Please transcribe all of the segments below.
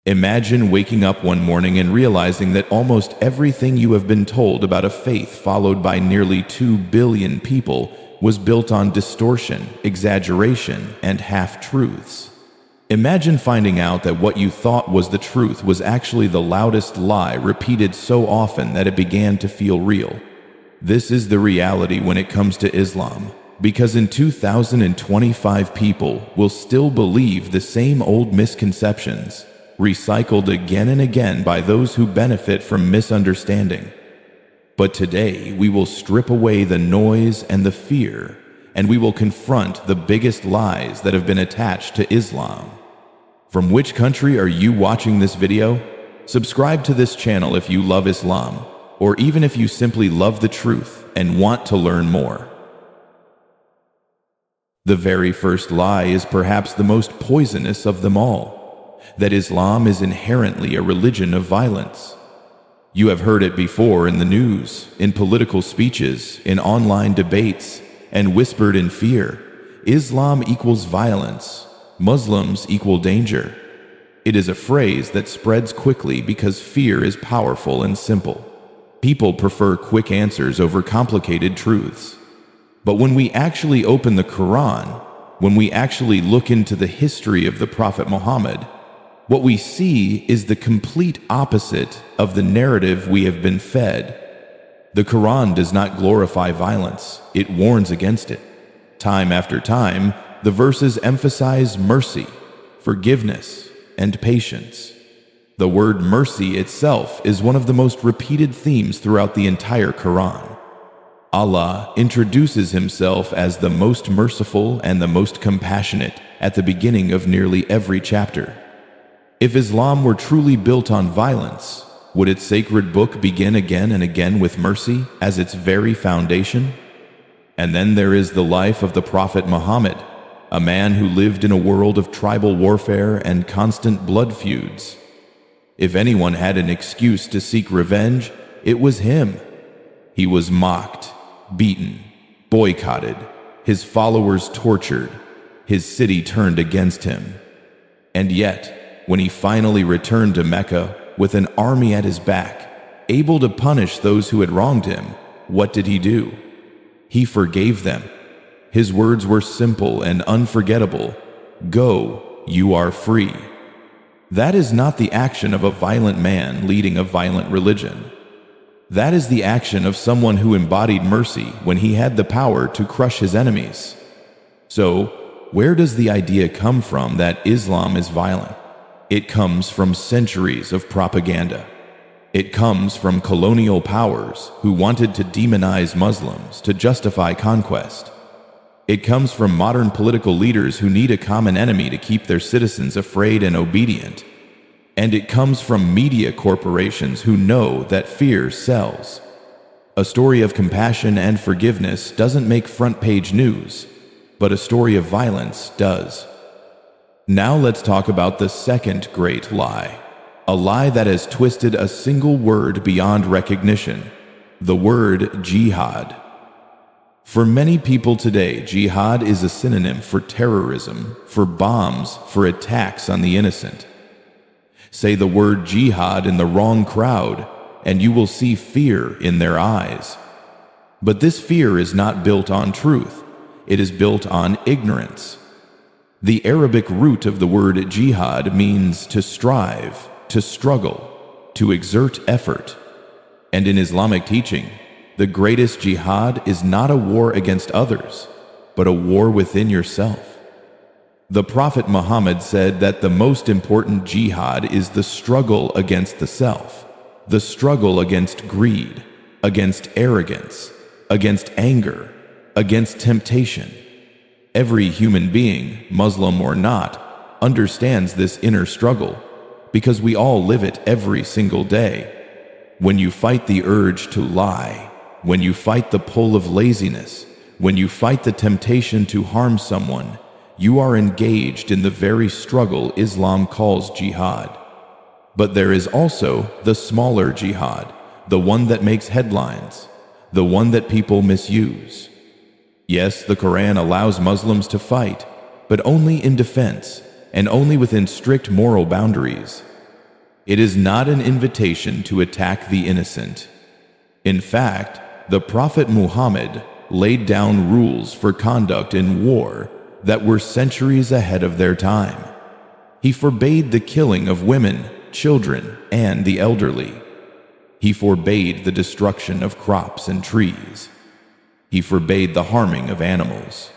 Imagine waking up one morning and realizing that almost everything you have been told about a faith followed by nearly 2 billion people was built on distortion, exaggeration, and half-truths. Imagine finding out that what you thought was the truth was actually the loudest lie repeated so often that it began to feel real. This is the reality when it comes to Islam, because in 2025 people will still believe the same old misconceptions, recycled again and again by those who benefit from misunderstanding. But today we will strip away the noise and the fear, and we will confront the biggest lies that have been attached to Islam. From which country are you watching this video? Subscribe to this channel if you love Islam, or even if you simply love the truth and want to learn more. The very first lie is perhaps the most poisonous of them all, that Islam is inherently a religion of violence. You have heard it before in the news, in political speeches, in online debates, and whispered in fear. Islam equals violence. Muslims equal danger. It is a phrase that spreads quickly because fear is powerful and simple. People prefer quick answers over complicated truths. But when we actually open the Quran, when we actually look into the history of the Prophet Muhammad, what we see is the complete opposite of the narrative we have been fed. The Quran does not glorify violence, it warns against it. Time after time, the verses emphasize mercy, forgiveness, and patience. The word mercy itself is one of the most repeated themes throughout the entire Quran. Allah introduces himself as the most merciful and the most compassionate at the beginning of nearly every chapter. If Islam were truly built on violence, would its sacred book begin again and again with mercy as its very foundation? And then there is the life of the Prophet Muhammad, a man who lived in a world of tribal warfare and constant blood feuds. If anyone had an excuse to seek revenge, it was him. He was mocked, beaten, boycotted, his followers tortured, his city turned against him. And yet, when he finally returned to Mecca with an army at his back, able to punish those who had wronged him, what did he do? He forgave them. His words were simple and unforgettable. Go, you are free. That is not the action of a violent man leading a violent religion. That is the action of someone who embodied mercy when he had the power to crush his enemies. So, where does the idea come from that Islam is violent? It comes from centuries of propaganda. It comes from colonial powers who wanted to demonize Muslims to justify conquest. It comes from modern political leaders who need a common enemy to keep their citizens afraid and obedient. And it comes from media corporations who know that fear sells. A story of compassion and forgiveness doesn't make front-page news, but a story of violence does. Now let's talk about the second great lie, a lie that has twisted a single word beyond recognition, the word jihad. For many people today, jihad is a synonym for terrorism, for bombs, for attacks on the innocent. Say the word jihad in the wrong crowd, and you will see fear in their eyes. But this fear is not built on truth, it is built on ignorance. The Arabic root of the word jihad means to strive, to struggle, to exert effort. And in Islamic teaching, the greatest jihad is not a war against others, but a war within yourself. The Prophet Muhammad said that the most important jihad is the struggle against the self, the struggle against greed, against arrogance, against anger, against temptation. Every human being, Muslim or not, understands this inner struggle because we all live it every single day. When you fight the urge to lie, when you fight the pull of laziness, when you fight the temptation to harm someone, you are engaged in the very struggle Islam calls jihad. But there is also the smaller jihad, the one that makes headlines, the one that people misuse. Yes, the Quran allows Muslims to fight, but only in defense and only within strict moral boundaries. It is not an invitation to attack the innocent. In fact, the Prophet Muhammad laid down rules for conduct in war that were centuries ahead of their time. He forbade the killing of women, children, and the elderly. He forbade the destruction of crops and trees. He forbade the harming of animals.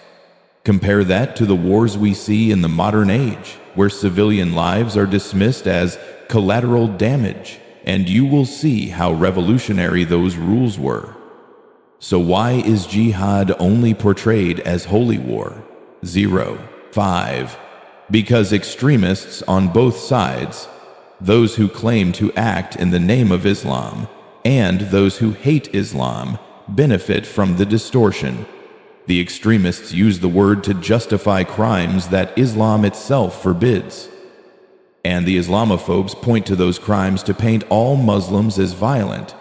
Compare that to the wars we see in the modern age, where civilian lives are dismissed as collateral damage, and you will see how revolutionary those rules were. So why is jihad only portrayed as holy war? 5. Because extremists on both sides, those who claim to act in the name of Islam and those who hate Islam, benefit from the distortion. The extremists use the word to justify crimes that Islam itself forbids. And the Islamophobes point to those crimes to paint all Muslims as violent.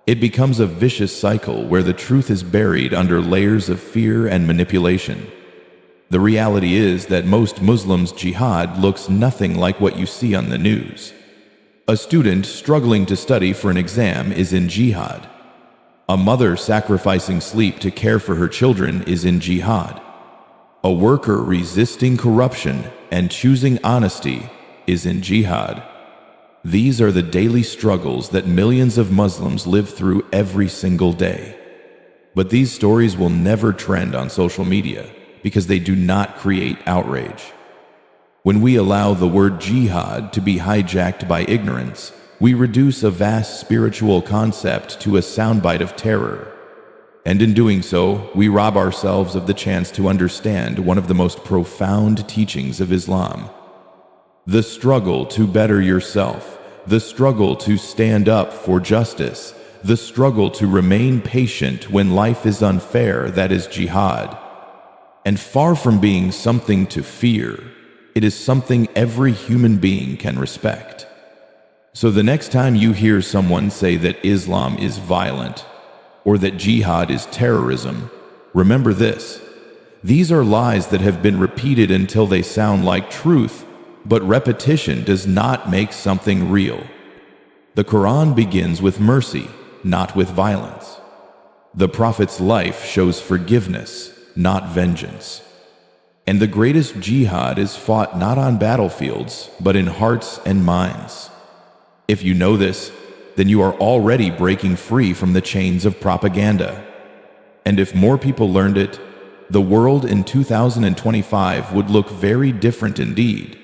It becomes a vicious cycle where the truth is buried under layers of fear and manipulation. The reality is that most Muslims' jihad looks nothing like what you see on the news. A student struggling to study for an exam is in jihad. A mother sacrificing sleep to care for her children is in jihad. A worker resisting corruption and choosing honesty is in jihad. These are the daily struggles that millions of Muslims live through every single day. But these stories will never trend on social media because they do not create outrage. When we allow the word jihad to be hijacked by ignorance, we reduce a vast spiritual concept to a soundbite of terror. And in doing so, we rob ourselves of the chance to understand one of the most profound teachings of Islam. The struggle to better yourself, the struggle to stand up for justice, the struggle to remain patient when life is unfair, that is jihad. And far from being something to fear, it is something every human being can respect. So the next time you hear someone say that Islam is violent or that jihad is terrorism, remember this: these are lies that have been repeated until they sound like truth, but repetition does not make something real. The Quran begins with mercy, not with violence. The Prophet's life shows forgiveness, not vengeance. And the greatest jihad is fought not on battlefields, but in hearts and minds. If you know this, then you are already breaking free from the chains of propaganda. And if more people learned it, the world in 2025 would look very different indeed.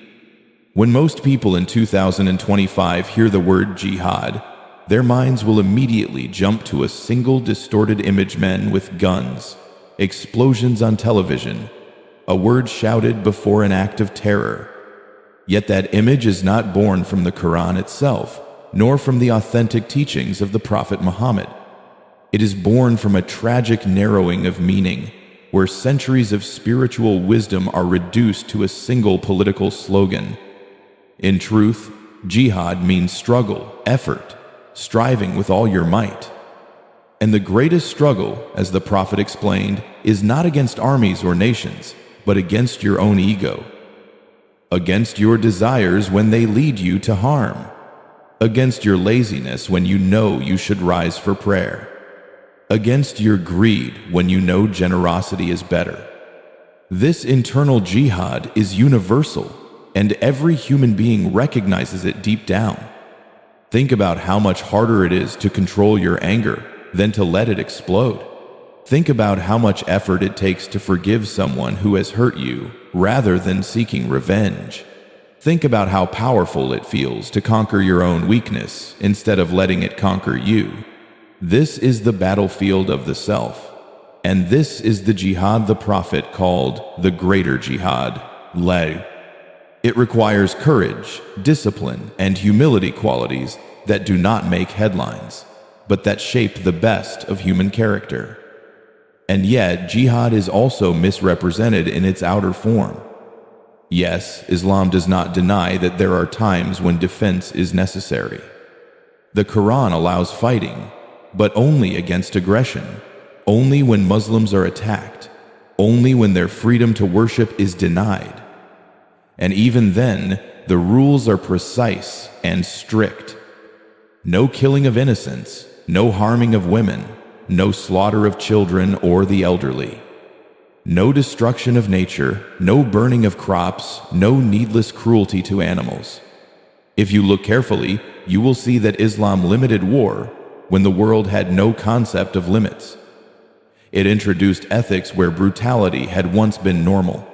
When most people in 2025 hear the word jihad, their minds will immediately jump to a single distorted image: men with guns, explosions on television, a word shouted before an act of terror. Yet that image is not born from the Quran itself, nor from the authentic teachings of the Prophet Muhammad. It is born from a tragic narrowing of meaning, where centuries of spiritual wisdom are reduced to a single political slogan. In truth, jihad means struggle, effort, striving with all your might. And the greatest struggle, as the Prophet explained, is not against armies or nations, but against your own ego. Against your desires when they lead you to harm. Against your laziness when you know you should rise for prayer. Against your greed when you know generosity is better. This internal jihad is universal, and every human being recognizes it deep down. Think about how much harder it is to control your anger than to let it explode. Think about how much effort it takes to forgive someone who has hurt you rather than seeking revenge. Think about how powerful it feels to conquer your own weakness instead of letting it conquer you. This is the battlefield of the self, and this is the jihad the Prophet called the greater jihad, lay. It requires courage, discipline, and humility, qualities that do not make headlines, but that shape the best of human character. And yet, jihad is also misrepresented in its outer form. Yes, Islam does not deny that there are times when defense is necessary. The Quran allows fighting, but only against aggression, only when Muslims are attacked, only when their freedom to worship is denied. And even then, the rules are precise and strict. No killing of innocents, no harming of women, no slaughter of children or the elderly. No destruction of nature, no burning of crops, no needless cruelty to animals. If you look carefully, you will see that Islam limited war when the world had no concept of limits. It introduced ethics where brutality had once been normal.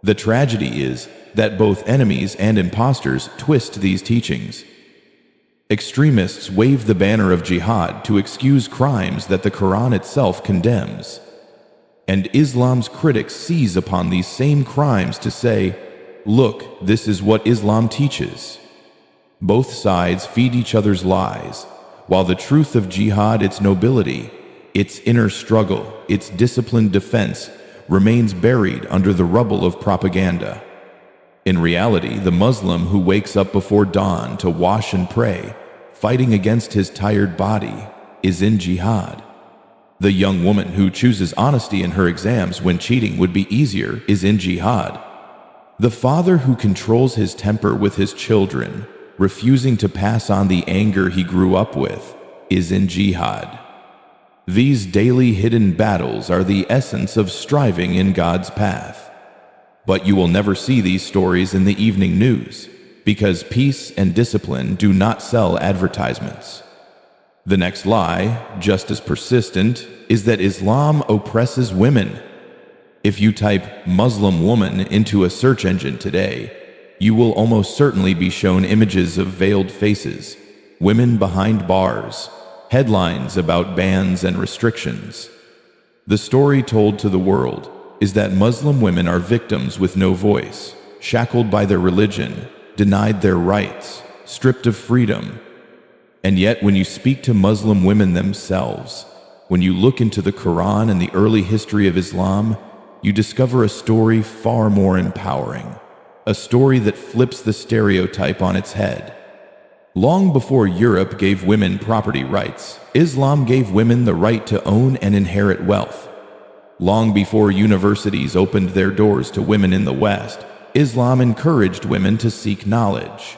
The tragedy is that both enemies and impostors twist these teachings. Extremists wave the banner of jihad to excuse crimes that the Quran itself condemns. And Islam's critics seize upon these same crimes to say, "Look, this is what Islam teaches." Both sides feed each other's lies, while the truth of jihad, its nobility, its inner struggle, its disciplined defense, remains buried under the rubble of propaganda. In reality, the Muslim who wakes up before dawn to wash and pray, fighting against his tired body, is in jihad. The young woman who chooses honesty in her exams when cheating would be easier is in jihad. The father who controls his temper with his children, refusing to pass on the anger he grew up with, is in jihad. These daily hidden battles are the essence of striving in God's path. But you will never see these stories in the evening news, because peace and discipline do not sell advertisements. The next lie, just as persistent, is that Islam oppresses women. If you type Muslim woman into a search engine today, you will almost certainly be shown images of veiled faces, women behind bars, headlines about bans and restrictions. The story told to the world is that Muslim women are victims with no voice, shackled by their religion, denied their rights, stripped of freedom. And yet when you speak to Muslim women themselves, when you look into the Quran and the early history of Islam, you discover a story far more empowering, a story that flips the stereotype on its head. Long before Europe gave women property rights, Islam gave women the right to own and inherit wealth. Long before universities opened their doors to women in the West, Islam encouraged women to seek knowledge.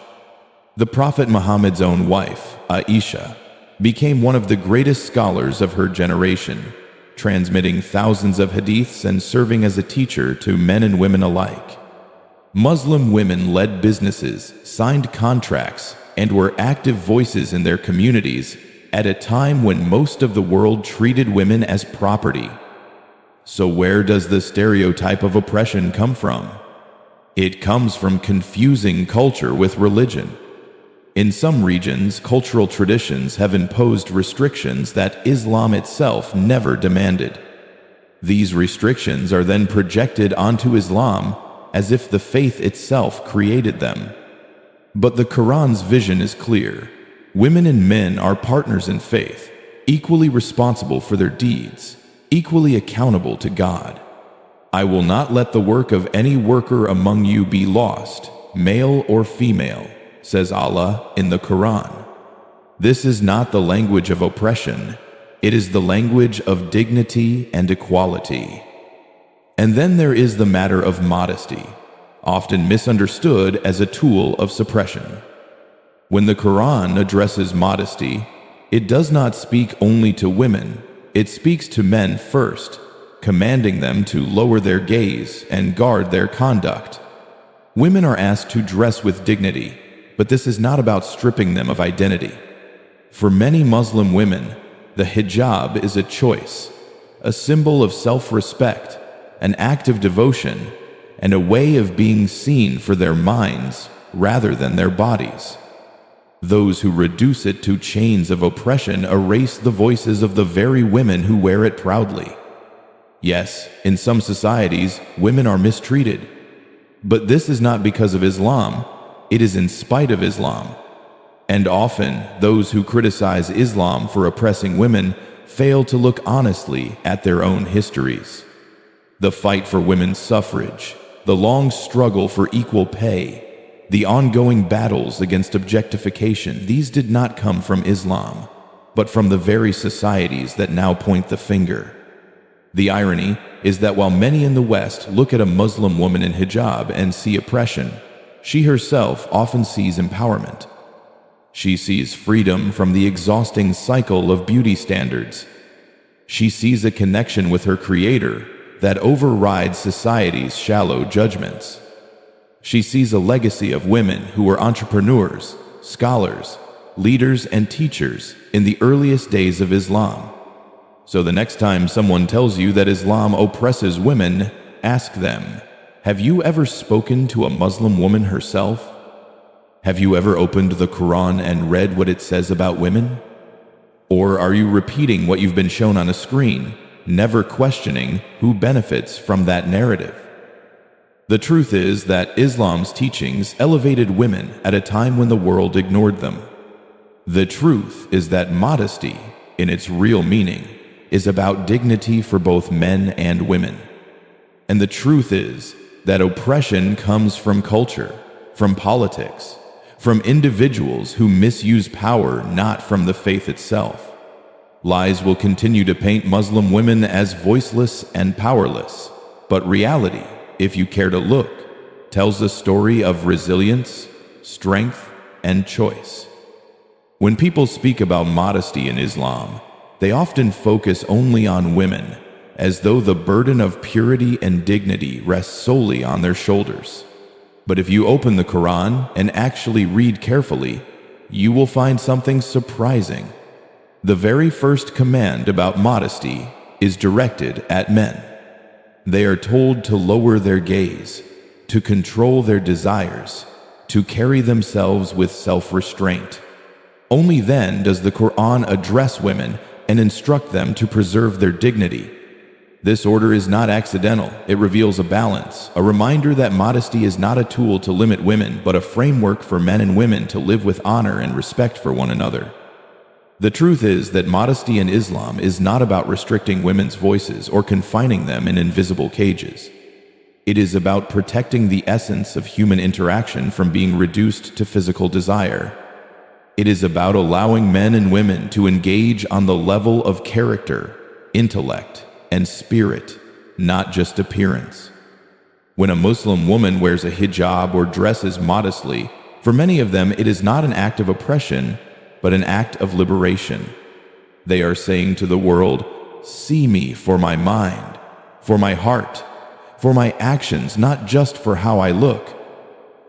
The Prophet Muhammad's own wife, Aisha, became one of the greatest scholars of her generation, transmitting thousands of hadiths and serving as a teacher to men and women alike. Muslim women led businesses, signed contracts, and were active voices in their communities at a time when most of the world treated women as property. So where does the stereotype of oppression come from? It comes from confusing culture with religion. In some regions, cultural traditions have imposed restrictions that Islam itself never demanded. These restrictions are then projected onto Islam as if the faith itself created them. But the Quran's vision is clear. Women and men are partners in faith, equally responsible for their deeds, equally accountable to God. I will not let the work of any worker among you be lost, male or female, says Allah in the Quran. This is not the language of oppression. It is the language of dignity and equality. And then there is the matter of modesty, often misunderstood as a tool of suppression. When the Quran addresses modesty, it does not speak only to women. It speaks to men first, commanding them to lower their gaze and guard their conduct. Women are asked to dress with dignity, but this is not about stripping them of identity. For many Muslim women, the hijab is a choice, a symbol of self-respect, an act of devotion, and a way of being seen for their minds rather than their bodies. Those who reduce it to chains of oppression erase the voices of the very women who wear it proudly. Yes, in some societies, women are mistreated. But this is not because of Islam, it is in spite of Islam. And often, those who criticize Islam for oppressing women fail to look honestly at their own histories. The fight for women's suffrage, the long struggle for equal pay, the ongoing battles against objectification, these did not come from Islam, but from the very societies that now point the finger. The irony is that while many in the West look at a Muslim woman in hijab and see oppression, she herself often sees empowerment. She sees freedom from the exhausting cycle of beauty standards. She sees a connection with her Creator that overrides society's shallow judgments. She sees a legacy of women who were entrepreneurs, scholars, leaders, and teachers in the earliest days of Islam. So the next time someone tells you that Islam oppresses women, ask them, have you ever spoken to a Muslim woman herself? Have you ever opened the Quran and read what it says about women? Or are you repeating what you've been shown on a screen, never questioning who benefits from that narrative? The truth is that Islam's teachings elevated women at a time when the world ignored them. The truth is that modesty, in its real meaning, is about dignity for both men and women. And the truth is that oppression comes from culture, from politics, from individuals who misuse power, not from the faith itself. Lies will continue to paint Muslim women as voiceless and powerless, but reality, if you care to look, tells a story of resilience, strength, and choice. When people speak about modesty in Islam, they often focus only on women, as though the burden of purity and dignity rests solely on their shoulders. But if you open the Quran and actually read carefully, you will find something surprising. The very first command about modesty is directed at men. They are told to lower their gaze, to control their desires, to carry themselves with self-restraint. Only then does the Quran address women and instruct them to preserve their dignity. This order is not accidental. It reveals a balance, a reminder that modesty is not a tool to limit women, but a framework for men and women to live with honor and respect for one another. The truth is that modesty in Islam is not about restricting women's voices or confining them in invisible cages. It is about protecting the essence of human interaction from being reduced to physical desire. It is about allowing men and women to engage on the level of character, intellect, and spirit, not just appearance. When a Muslim woman wears a hijab or dresses modestly, for many of them it is not an act of oppression, but an act of liberation. They are saying to the world, see me for my mind, for my heart, for my actions, not just for how I look.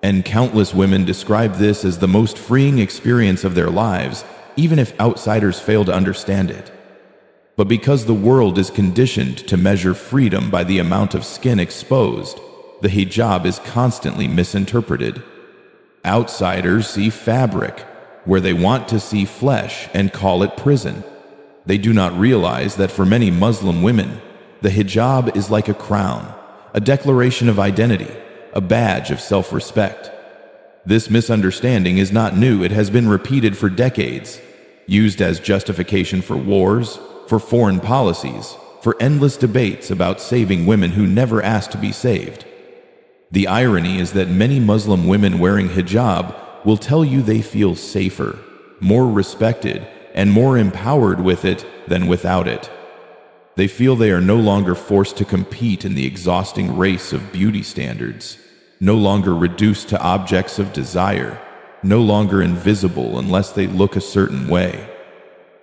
And countless women describe this as the most freeing experience of their lives, even if outsiders fail to understand it. But because the world is conditioned to measure freedom by the amount of skin exposed, the hijab is constantly misinterpreted. Outsiders see fabric where they want to see flesh and call it prison. They do not realize that for many Muslim women, the hijab is like a crown, a declaration of identity, a badge of self-respect. This misunderstanding is not new. It has been repeated for decades, used as justification for wars, for foreign policies, for endless debates about saving women who never asked to be saved. The irony is that many Muslim women wearing hijab will tell you they feel safer, more respected, and more empowered with it than without it. They feel they are no longer forced to compete in the exhausting race of beauty standards, no longer reduced to objects of desire, no longer invisible unless they look a certain way.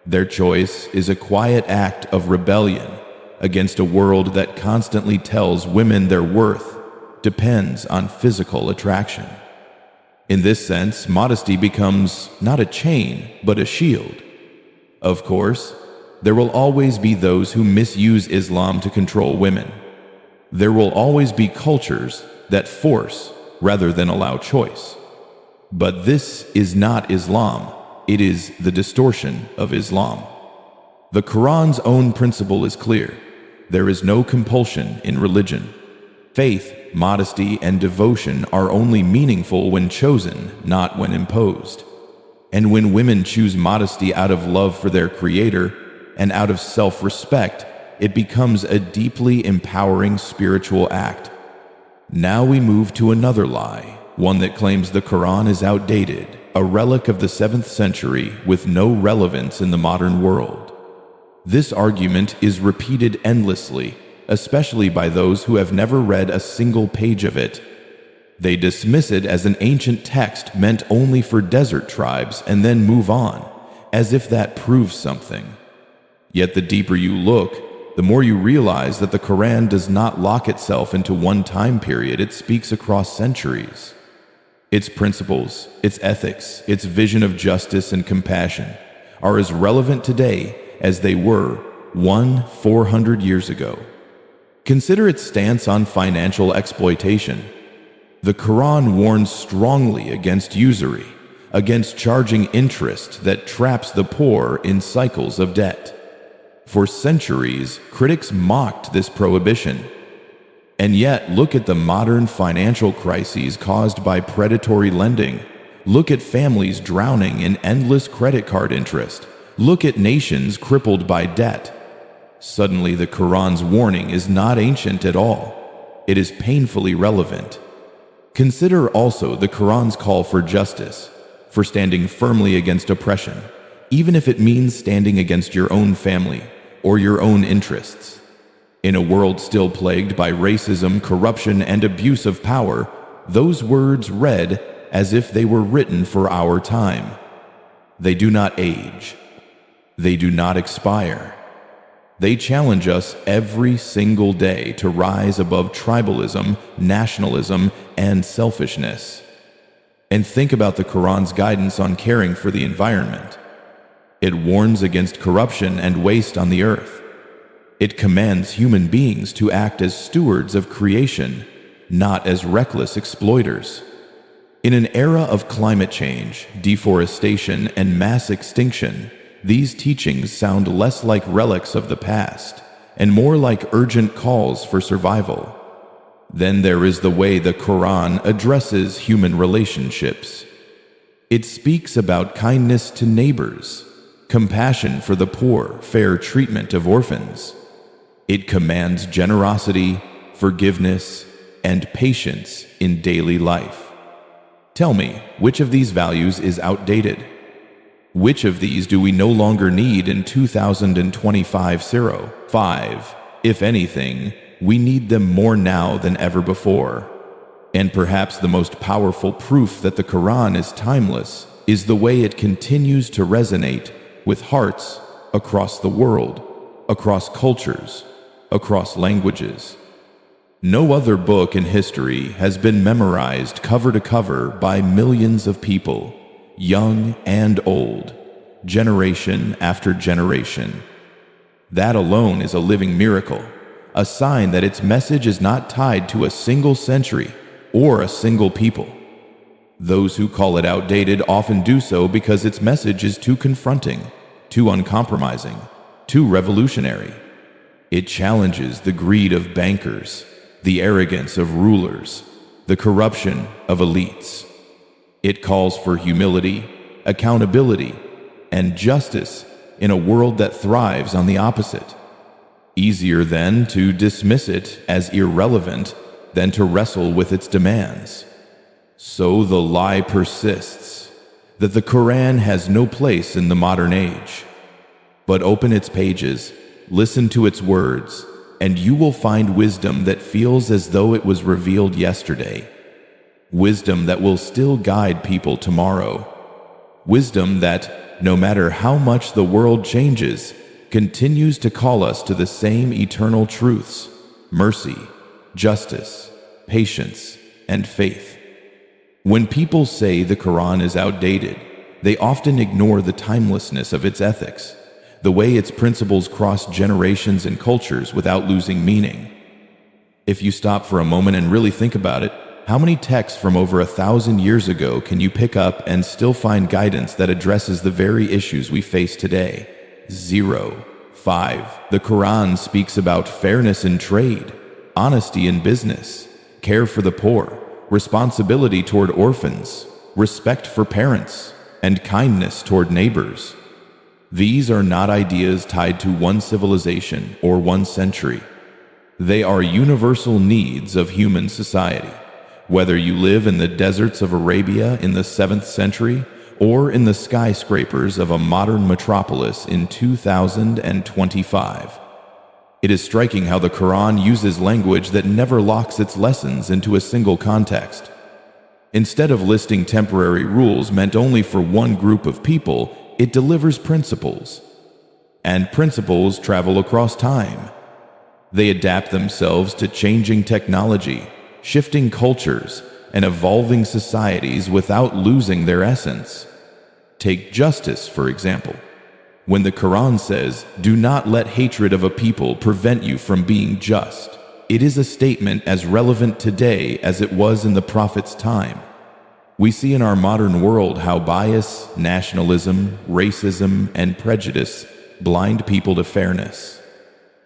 Their choice is a quiet act of rebellion against a world that constantly tells women their worth depends on physical attraction. In this sense, modesty becomes not a chain, but a shield. Of course, there will always be those who misuse Islam to control women. There will always be cultures that force rather than allow choice. But this is not Islam. It is the distortion of Islam. The Quran's own principle is clear. There is no compulsion in religion. Faith, modesty, and devotion are only meaningful when chosen, not when imposed. And when women choose modesty out of love for their Creator and out of self-respect, it becomes a deeply empowering spiritual act. Now we move to another lie, one that claims the Quran is outdated, a relic of the 7th century with no relevance in the modern world. This argument is repeated endlessly, especially by those who have never read a single page of it. They dismiss it as an ancient text meant only for desert tribes and then move on, as if that proves something. Yet the deeper you look, the more you realize that the Quran does not lock itself into one time period. It speaks across centuries. Its principles, its ethics, its vision of justice and compassion are as relevant today as they were 400 years ago. Consider its stance on financial exploitation. The Quran warns strongly against usury, against charging interest that traps the poor in cycles of debt. For centuries, critics mocked this prohibition. And yet, look at the modern financial crises caused by predatory lending. Look at families drowning in endless credit card interest. Look at nations crippled by debt. Suddenly, the Quran's warning is not ancient at all. It is painfully relevant. Consider also the Quran's call for justice, for standing firmly against oppression, even if it means standing against your own family or your own interests. In a world still plagued by racism, corruption, and abuse of power, those words read as if they were written for our time. They do not age. They do not expire. They challenge us every single day to rise above tribalism, nationalism, and selfishness. And think about the Quran's guidance on caring for the environment. It warns against corruption and waste on the earth. It commands human beings to act as stewards of creation, not as reckless exploiters. In an era of climate change, deforestation, and mass extinction, these teachings sound less like relics of the past and more like urgent calls for survival. Then there is the way the Quran addresses human relationships. It speaks about kindness to neighbors, compassion for the poor, fair treatment of orphans. It commands generosity, forgiveness, and patience in daily life. Tell me, which of these values is outdated? Which of these do we no longer need in 2025-05? If anything, we need them more now than ever before. And perhaps the most powerful proof that the Quran is timeless is the way it continues to resonate with hearts across the world, across cultures, across languages. No other book in history has been memorized cover to cover by millions of people, young and old, generation after generation. That alone is a living miracle, a sign that its message is not tied to a single century or a single people. Those who call it outdated often do so because its message is too confronting, too uncompromising, too revolutionary. It challenges the greed of bankers, the arrogance of rulers, the corruption of elites. It calls for humility, accountability, and justice in a world that thrives on the opposite. Easier then to dismiss it as irrelevant than to wrestle with its demands. So the lie persists that the Quran has no place in the modern age. But open its pages, listen to its words, and you will find wisdom that feels as though it was revealed yesterday. Wisdom that will still guide people tomorrow. Wisdom that, no matter how much the world changes, continues to call us to the same eternal truths: mercy, justice, patience, and faith. When people say the Quran is outdated, they often ignore the timelessness of its ethics, the way its principles cross generations and cultures without losing meaning. If you stop for a moment and really think about it, how many texts from over 1,000 years ago can you pick up and still find guidance that addresses the very issues we face today? 0. 5. The Quran speaks about fairness in trade, honesty in business, care for the poor, responsibility toward orphans, respect for parents, and kindness toward neighbors. These are not ideas tied to one civilization or one century. They are universal needs of human society. Whether you live in the deserts of Arabia in the 7th century or in the skyscrapers of a modern metropolis in 2025. It is striking how the Quran uses language that never locks its lessons into a single context. Instead of listing temporary rules meant only for one group of people, it delivers principles. And principles travel across time. They adapt themselves to changing technology, shifting cultures, and evolving societies without losing their essence. Take justice, for example. When the Quran says, "Do not let hatred of a people prevent you from being just," it is a statement as relevant today as it was in the Prophet's time. We see in our modern world how bias, nationalism, racism, and prejudice blind people to fairness.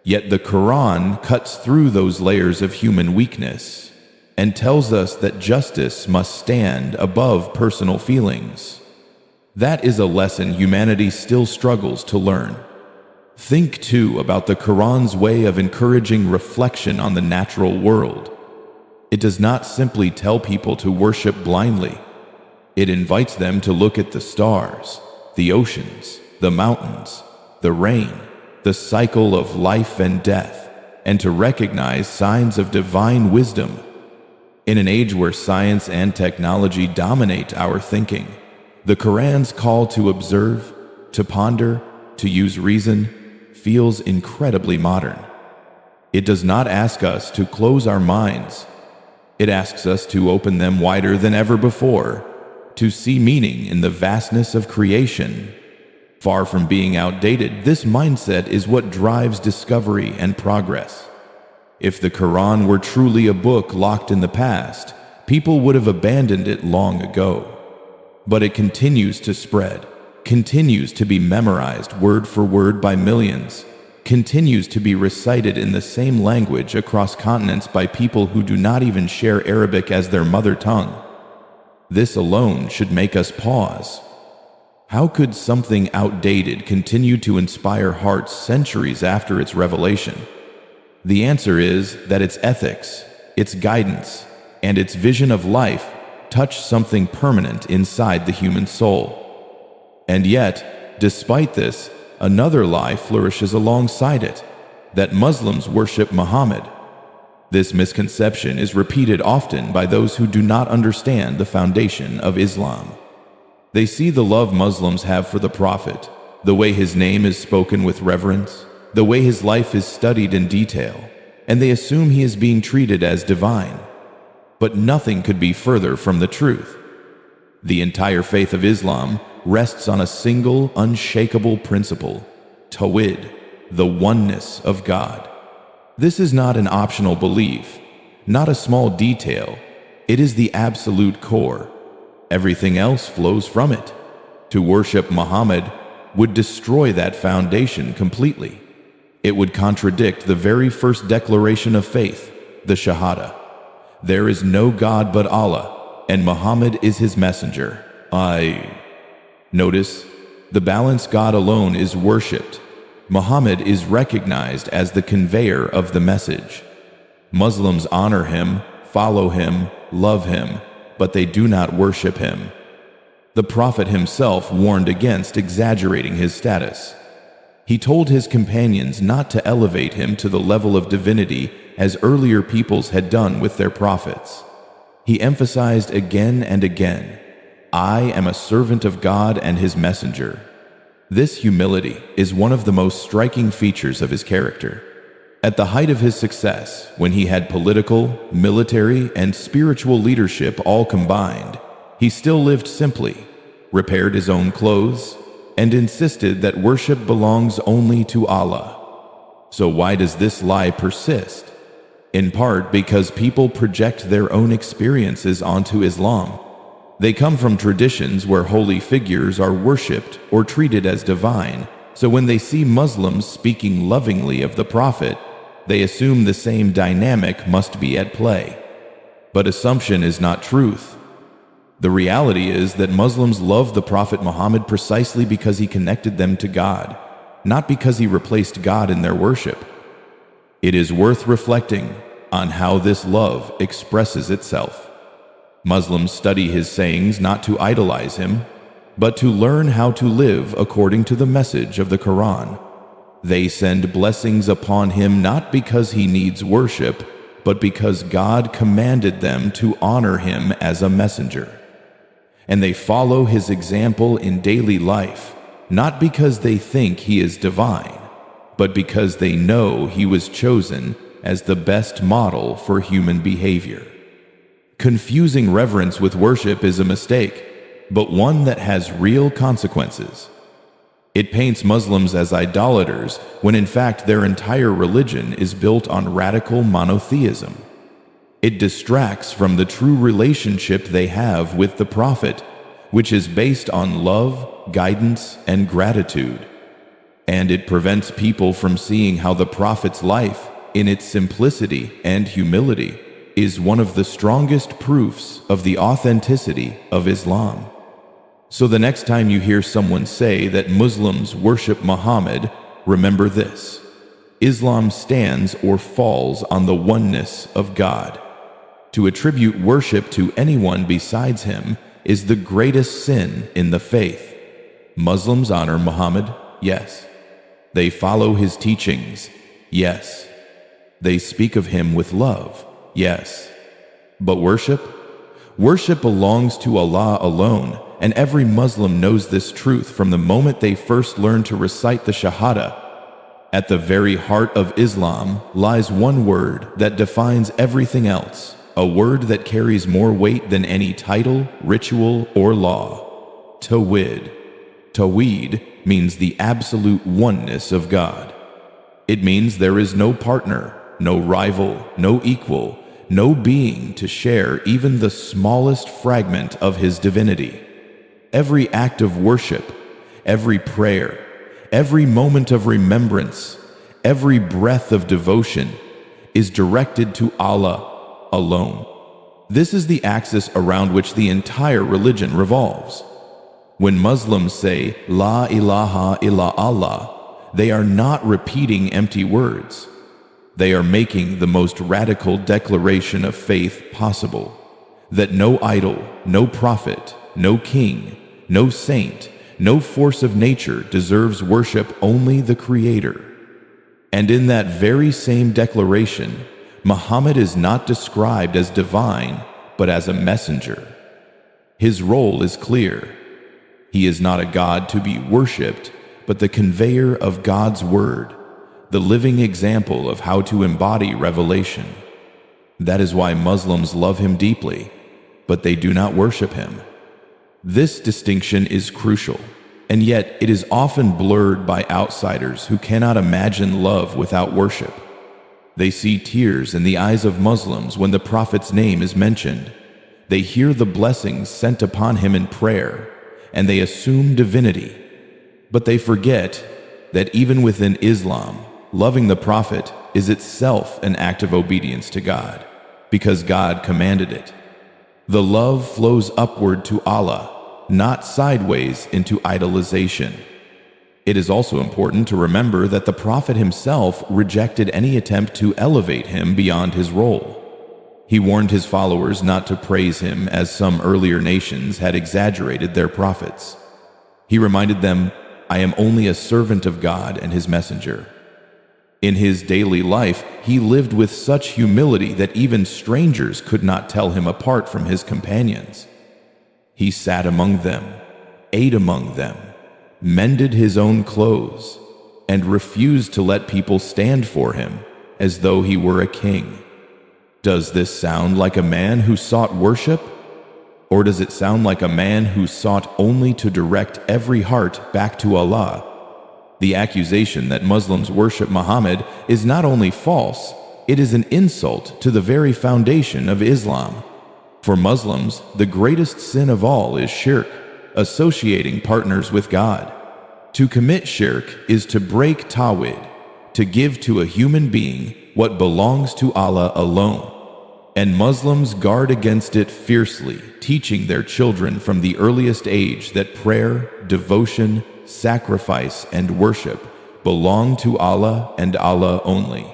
Yet the Quran cuts through those layers of human weakness and tells us that justice must stand above personal feelings. That is a lesson humanity still struggles to learn. Think too about the Quran's way of encouraging reflection on the natural world. It does not simply tell people to worship blindly. It invites them to look at the stars, the oceans, the mountains, the rain, the cycle of life and death, and to recognize signs of divine wisdom. In an age where science and technology dominate our thinking, the Quran's call to observe, to ponder, to use reason feels incredibly modern. It does not ask us to close our minds. It asks us to open them wider than ever before, to see meaning in the vastness of creation. Far from being outdated, this mindset is what drives discovery and progress. If the Quran were truly a book locked in the past, people would have abandoned it long ago. But it continues to spread, continues to be memorized word for word by millions, continues to be recited in the same language across continents by people who do not even share Arabic as their mother tongue. This alone should make us pause. How could something outdated continue to inspire hearts centuries after its revelation? The answer is that its ethics, its guidance, and its vision of life touch something permanent inside the human soul. And yet, despite this, another lie flourishes alongside it, that Muslims worship Muhammad. This misconception is repeated often by those who do not understand the foundation of Islam. They see the love Muslims have for the Prophet, the way his name is spoken with reverence, the way his life is studied in detail, and they assume he is being treated as divine. But nothing could be further from the truth. The entire faith of Islam rests on a single, unshakable principle, Tawhid, the oneness of God. This is not an optional belief, not a small detail. It is the absolute core. Everything else flows from it. To worship Muhammad would destroy that foundation completely. It would contradict the very first declaration of faith, the Shahada. There is no God but Allah, and Muhammad is his messenger. Notice, the balanced God alone is worshipped. Muhammad is recognized as the conveyor of the message. Muslims honor him, follow him, love him, but they do not worship him. The Prophet himself warned against exaggerating his status. He told his companions not to elevate him to the level of divinity as earlier peoples had done with their prophets. He emphasized again and again, "I am a servant of God and his messenger." This humility is one of the most striking features of his character. At the height of his success, when he had political, military, and spiritual leadership all combined, he still lived simply, repaired his own clothes, and insisted that worship belongs only to Allah. So why does this lie persist? In part because people project their own experiences onto Islam. They come from traditions where holy figures are worshipped or treated as divine, so when they see Muslims speaking lovingly of the Prophet, they assume the same dynamic must be at play. But assumption is not truth. The reality is that Muslims love the Prophet Muhammad precisely because he connected them to God, not because he replaced God in their worship. It is worth reflecting on how this love expresses itself. Muslims study his sayings not to idolize him, but to learn how to live according to the message of the Quran. They send blessings upon him not because he needs worship, but because God commanded them to honor him as a messenger. And they follow his example in daily life, not because they think he is divine, but because they know he was chosen as the best model for human behavior. Confusing reverence with worship is a mistake, but one that has real consequences. It paints Muslims as idolaters when in fact their entire religion is built on radical monotheism. It distracts from the true relationship they have with the Prophet, which is based on love, guidance, and gratitude. And it prevents people from seeing how the Prophet's life, in its simplicity and humility, is one of the strongest proofs of the authenticity of Islam. So the next time you hear someone say that Muslims worship Muhammad, remember this: Islam stands or falls on the oneness of God. To attribute worship to anyone besides him is the greatest sin in the faith. Muslims honor Muhammad, yes. They follow his teachings, yes. They speak of him with love, yes. But worship? Worship belongs to Allah alone, and every Muslim knows this truth from the moment they first learn to recite the Shahada. At the very heart of Islam lies one word that defines everything else, a word that carries more weight than any title, ritual, or law: Tawhid. Tawhid means the absolute oneness of God. It means there is no partner, no rival, no equal, no being to share even the smallest fragment of his divinity. Every act of worship, every prayer, every moment of remembrance, every breath of devotion is directed to Allah alone. This is the axis around which the entire religion revolves. When Muslims say, La ilaha illa Allah, they are not repeating empty words. They are making the most radical declaration of faith possible, that no idol, no prophet, no king, no saint, no force of nature deserves worship, only the Creator. And in that very same declaration, Muhammad is not described as divine, but as a messenger. His role is clear. He is not a God to be worshipped, but the conveyor of God's word, the living example of how to embody revelation. That is why Muslims love him deeply, but they do not worship him. This distinction is crucial, and yet it is often blurred by outsiders who cannot imagine love without worship. They see tears in the eyes of Muslims when the Prophet's name is mentioned. They hear the blessings sent upon him in prayer, and they assume divinity. But they forget that even within Islam, loving the Prophet is itself an act of obedience to God, because God commanded it. The love flows upward to Allah, not sideways into idolization. It is also important to remember that the Prophet himself rejected any attempt to elevate him beyond his role. He warned his followers not to praise him as some earlier nations had exaggerated their prophets. He reminded them, I am only a servant of God and his messenger. In his daily life, he lived with such humility that even strangers could not tell him apart from his companions. He sat among them, ate among them, mended his own clothes, and refused to let people stand for him as though he were a king. Does this sound like a man who sought worship? Or does it sound like a man who sought only to direct every heart back to Allah? The accusation that Muslims worship Muhammad is not only false, it is an insult to the very foundation of Islam. For Muslims, the greatest sin of all is shirk, associating partners with God. To commit shirk is to break tawhid, to give to a human being what belongs to Allah alone. And Muslims guard against it fiercely, teaching their children from the earliest age that prayer, devotion, sacrifice, and worship belong to Allah and Allah only.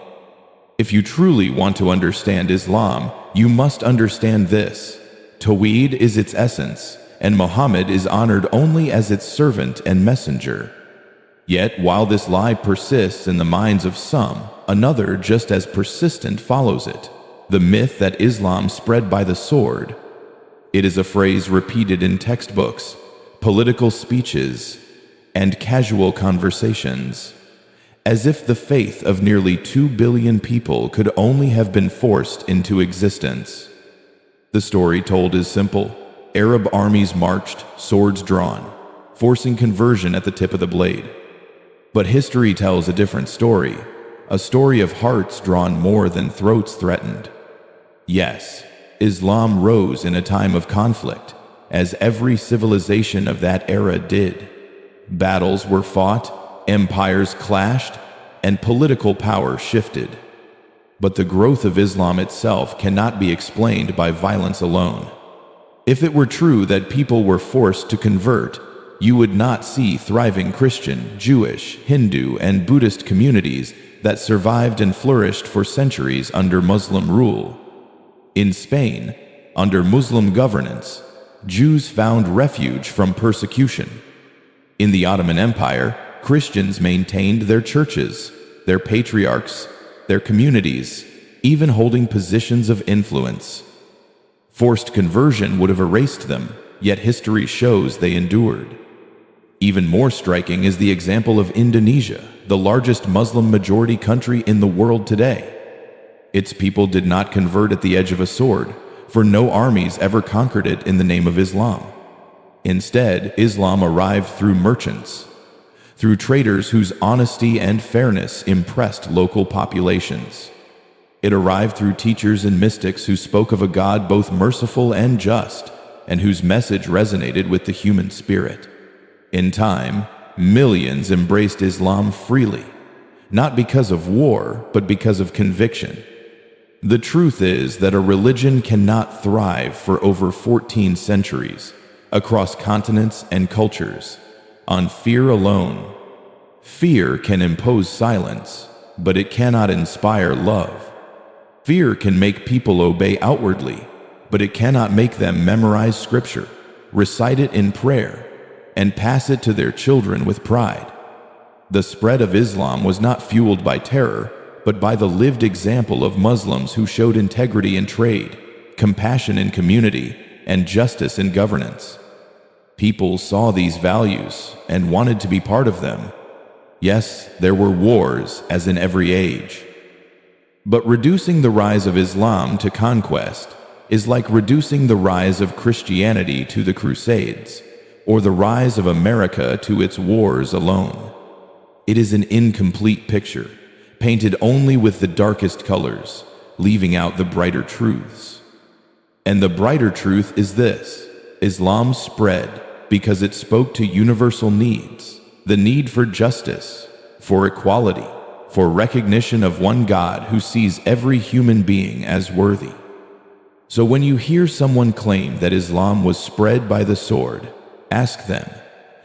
If you truly want to understand Islam, you must understand this: Tawhid is its essence, and Muhammad is honored only as its servant and messenger. Yet, while this lie persists in the minds of some, another just as persistent follows it. the myth that Islam spread by the sword. It is a phrase repeated in textbooks, political speeches, and casual conversations, as if the faith of nearly 2 billion people could only have been forced into existence. The story told is simple. Arab armies marched, swords drawn, forcing conversion at the tip of the blade. But history tells a different story, a story of hearts drawn more than throats threatened. Yes, Islam rose in a time of conflict, as every civilization of that era did. Battles were fought, empires clashed, and political power shifted. But the growth of Islam itself cannot be explained by violence alone. If it were true that people were forced to convert, you would not see thriving Christian, Jewish, Hindu, and Buddhist communities that survived and flourished for centuries under Muslim rule. In Spain, under Muslim governance, Jews found refuge from persecution. In the Ottoman Empire, Christians maintained their churches, their patriarchs, their communities, even holding positions of influence. Forced conversion would have erased them, yet history shows they endured. Even more striking is the example of Indonesia, the largest Muslim-majority country in the world today. Its people did not convert at the edge of a sword, for no armies ever conquered it in the name of Islam. Instead, Islam arrived through merchants, through traders whose honesty and fairness impressed local populations. It arrived through teachers and mystics who spoke of a God both merciful and just, and whose message resonated with the human spirit. In time, millions embraced Islam freely, not because of war, but because of conviction. The truth is that a religion cannot thrive for over 14 centuries, across continents and cultures, on fear alone. Fear can impose silence, but it cannot inspire love. Fear can make people obey outwardly, but it cannot make them memorize scripture, recite it in prayer, and pass it to their children with pride. The spread of Islam was not fueled by terror, but by the lived example of Muslims who showed integrity in trade, compassion in community, and justice in governance. People saw these values and wanted to be part of them. Yes, there were wars, as in every age. But reducing the rise of Islam to conquest is like reducing the rise of Christianity to the Crusades, or the rise of America to its wars alone. It is an incomplete picture, painted only with the darkest colors, leaving out the brighter truths. And the brighter truth is this: Islam spread because it spoke to universal needs, the need for justice, for equality, for recognition of one God who sees every human being as worthy. So when you hear someone claim that Islam was spread by the sword, ask them,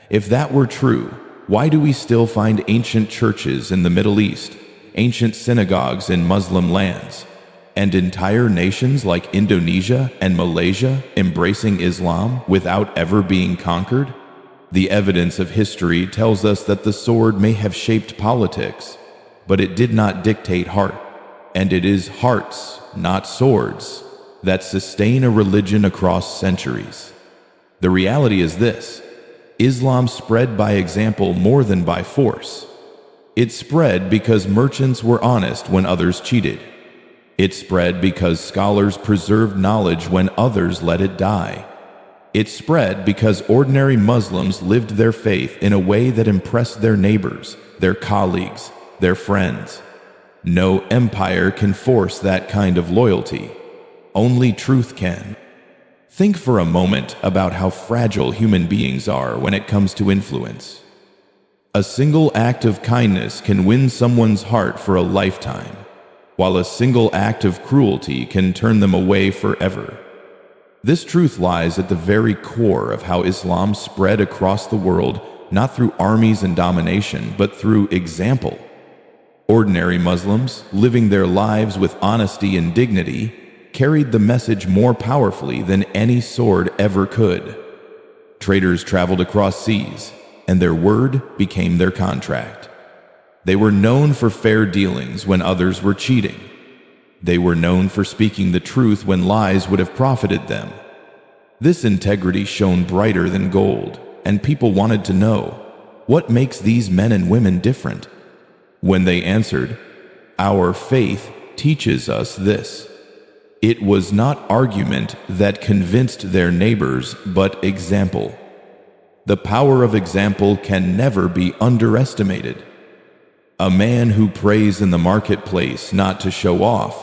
if that were true, why do we still find ancient churches in the Middle East, ancient synagogues in Muslim lands, and entire nations like Indonesia and Malaysia embracing Islam without ever being conquered? The evidence of history tells us that the sword may have shaped politics, but it did not dictate heart, and it is hearts, not swords, that sustain a religion across centuries. The reality is this: Islam spread by example more than by force. It spread because merchants were honest when others cheated. It spread because scholars preserved knowledge when others let it die. It spread because ordinary Muslims lived their faith in a way that impressed their neighbors, their colleagues, their friends. No empire can force that kind of loyalty. Only truth can. Think for a moment about how fragile human beings are when it comes to influence. A single act of kindness can win someone's heart for a lifetime, while a single act of cruelty can turn them away forever. This truth lies at the very core of how Islam spread across the world, not through armies and domination, but through example. Ordinary Muslims, living their lives with honesty and dignity, carried the message more powerfully than any sword ever could. Traders traveled across seas, and their word became their contract. They were known for fair dealings when others were cheating. They were known for speaking the truth when lies would have profited them. This integrity shone brighter than gold, and people wanted to know, what makes these men and women different? When they answered, "Our faith teaches us this," it was not argument that convinced their neighbors, but example. The power of example can never be underestimated. A man who prays in the marketplace not to show off,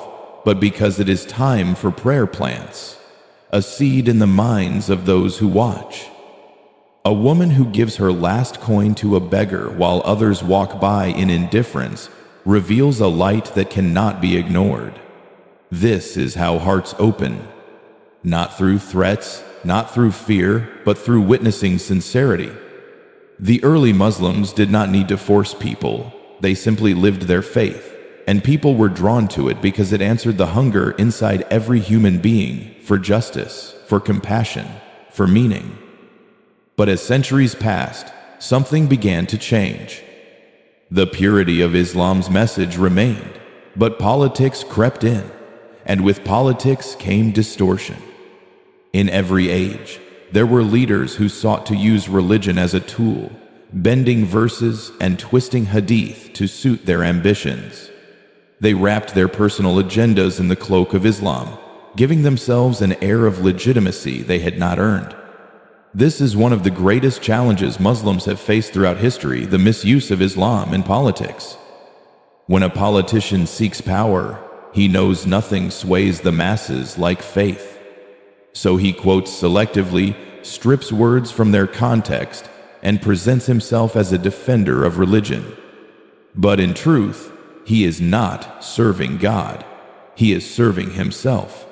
but because it is time for prayer plants, a seed in the minds of those who watch. A woman who gives her last coin to a beggar while others walk by in indifference reveals a light that cannot be ignored. This is how hearts open, not through threats, not through fear, but through witnessing sincerity. The early Muslims did not need to force people. They simply lived their faith, and people were drawn to it because it answered the hunger inside every human being for justice, for compassion, for meaning. But as centuries passed, something began to change. The purity of Islam's message remained, but politics crept in, and with politics came distortion. In every age, there were leaders who sought to use religion as a tool, bending verses and twisting hadith to suit their ambitions. They wrapped their personal agendas in the cloak of Islam, giving themselves an air of legitimacy they had not earned. This is one of the greatest challenges Muslims have faced throughout history, the misuse of Islam in politics. When a politician seeks power, he knows nothing sways the masses like faith. So he quotes selectively, strips words from their context, and presents himself as a defender of religion. But in truth, he is not serving God. He is serving himself.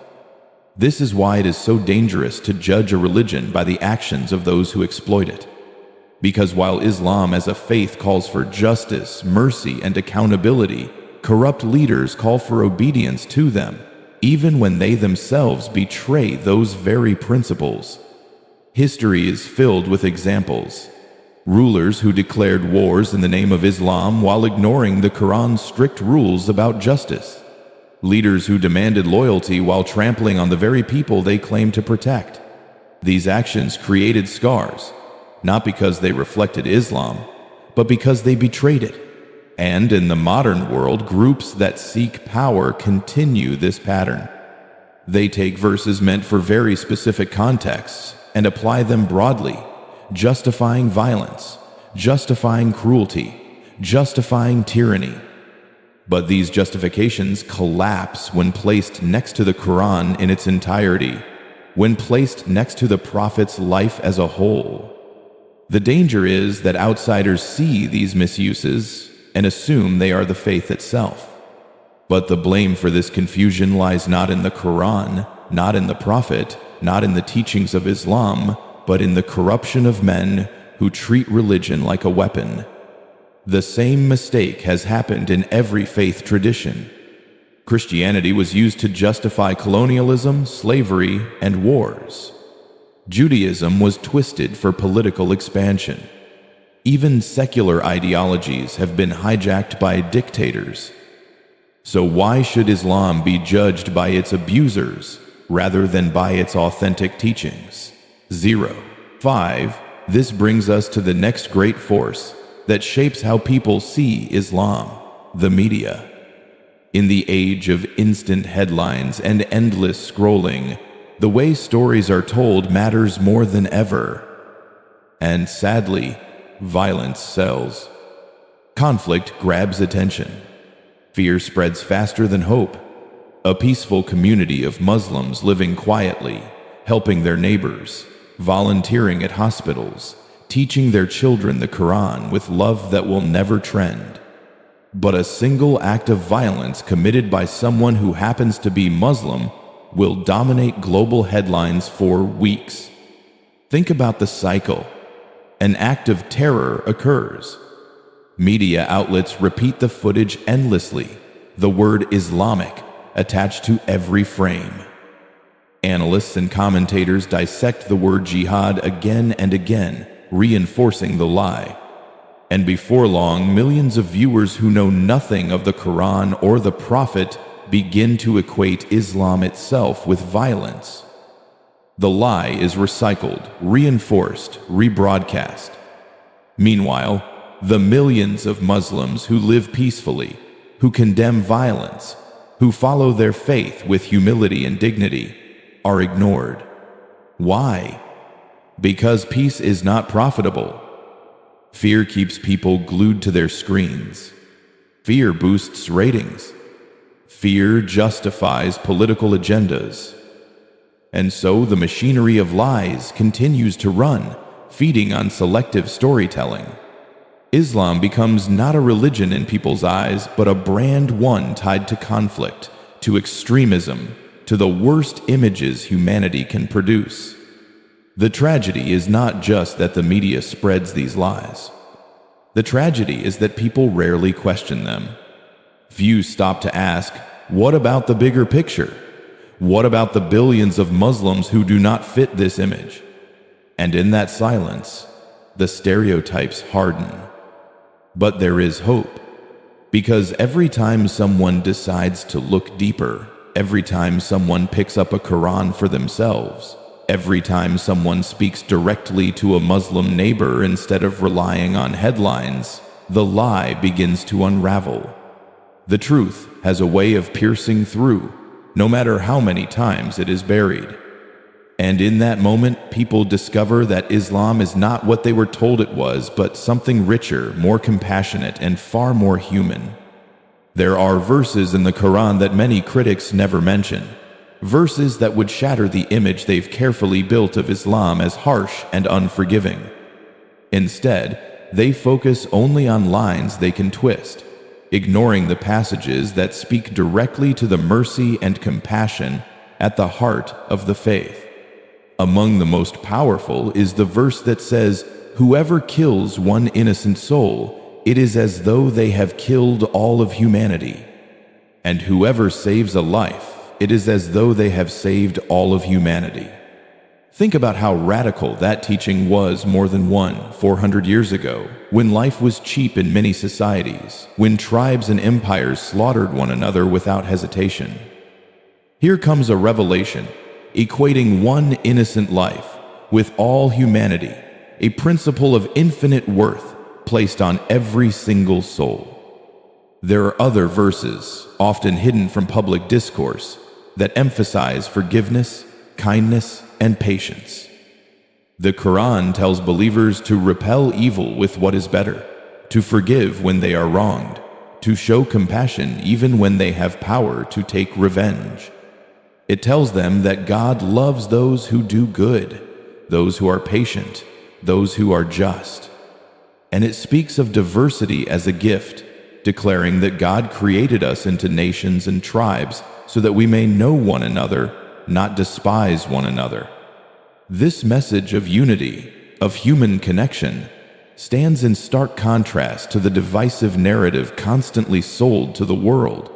This is why it is so dangerous to judge a religion by the actions of those who exploit it. Because while Islam as a faith calls for justice, mercy, and accountability, corrupt leaders call for obedience to them, even when they themselves betray those very principles. History is filled with examples. Rulers who declared wars in the name of Islam while ignoring the Quran's strict rules about justice. Leaders who demanded loyalty while trampling on the very people they claimed to protect. These actions created scars, not because they reflected Islam, but because they betrayed it. And in the modern world, groups that seek power continue this pattern. They take verses meant for very specific contexts and apply them broadly, justifying violence, justifying cruelty, justifying tyranny. But these justifications collapse when placed next to the Quran in its entirety, when placed next to the Prophet's life as a whole. The danger is that outsiders see these misuses and assume they are the faith itself. But the blame for this confusion lies not in the Quran, not in the Prophet, not in the teachings of Islam, but in the corruption of men who treat religion like a weapon. The same mistake has happened in every faith tradition. Christianity was used to justify colonialism, slavery, and wars. Judaism was twisted for political expansion. Even secular ideologies have been hijacked by dictators. So why should Islam be judged by its abusers rather than by its authentic teachings? 5. This brings us to the next great force that shapes how people see Islam: the media. In the age of instant headlines and endless scrolling, the way stories are told matters more than ever. And sadly, violence sells. Conflict grabs attention. Fear spreads faster than hope. A peaceful community of Muslims living quietly, helping their neighbors, volunteering at hospitals, teaching their children the Quran with love that will never trend. But a single act of violence committed by someone who happens to be Muslim will dominate global headlines for weeks. Think about the cycle. An act of terror occurs. Media outlets repeat the footage endlessly, the word Islamic attached to every frame. Analysts and commentators dissect the word jihad again and again, reinforcing the lie. And before long, millions of viewers who know nothing of the Quran or the Prophet begin to equate Islam itself with violence. The lie is recycled, reinforced, rebroadcast. Meanwhile, the millions of Muslims who live peacefully, who condemn violence, who follow their faith with humility and dignity, are ignored. Why? Because peace is not profitable. Fear keeps people glued to their screens. Fear boosts ratings. Fear justifies political agendas. And so the machinery of lies continues to run, feeding on selective storytelling. Islam becomes not a religion in people's eyes, but a brand, one tied to conflict, to extremism, to the worst images humanity can produce. The tragedy is not just that the media spreads these lies. The tragedy is that people rarely question them. Few stop to ask, what about the bigger picture? What about the billions of Muslims who do not fit this image? And in that silence, the stereotypes harden. But there is hope, because every time someone decides to look deeper, every time someone picks up a Quran for themselves, every time someone speaks directly to a Muslim neighbor instead of relying on headlines, the lie begins to unravel. The truth has a way of piercing through, no matter how many times it is buried. And in that moment, people discover that Islam is not what they were told it was, but something richer, more compassionate, and far more human. There are verses in the Quran that many critics never mention, verses that would shatter the image they've carefully built of Islam as harsh and unforgiving. Instead, they focus only on lines they can twist, ignoring the passages that speak directly to the mercy and compassion at the heart of the faith. Among the most powerful is the verse that says, "Whoever kills one innocent soul, it is as though they have killed all of humanity. And whoever saves a life, it is as though they have saved all of humanity." Think about how radical that teaching was more than 400 years ago, when life was cheap in many societies, when tribes and empires slaughtered one another without hesitation. Here comes a revelation, equating one innocent life with all humanity, a principle of infinite worth placed on every single soul. There are other verses, often hidden from public discourse, that emphasize forgiveness, kindness, and patience. The Quran tells believers to repel evil with what is better, to forgive when they are wronged, to show compassion even when they have power to take revenge. It tells them that God loves those who do good, those who are patient, those who are just. And it speaks of diversity as a gift, declaring that God created us into nations and tribes so that we may know one another, not despise one another. This message of unity, of human connection, stands in stark contrast to the divisive narrative constantly sold to the world.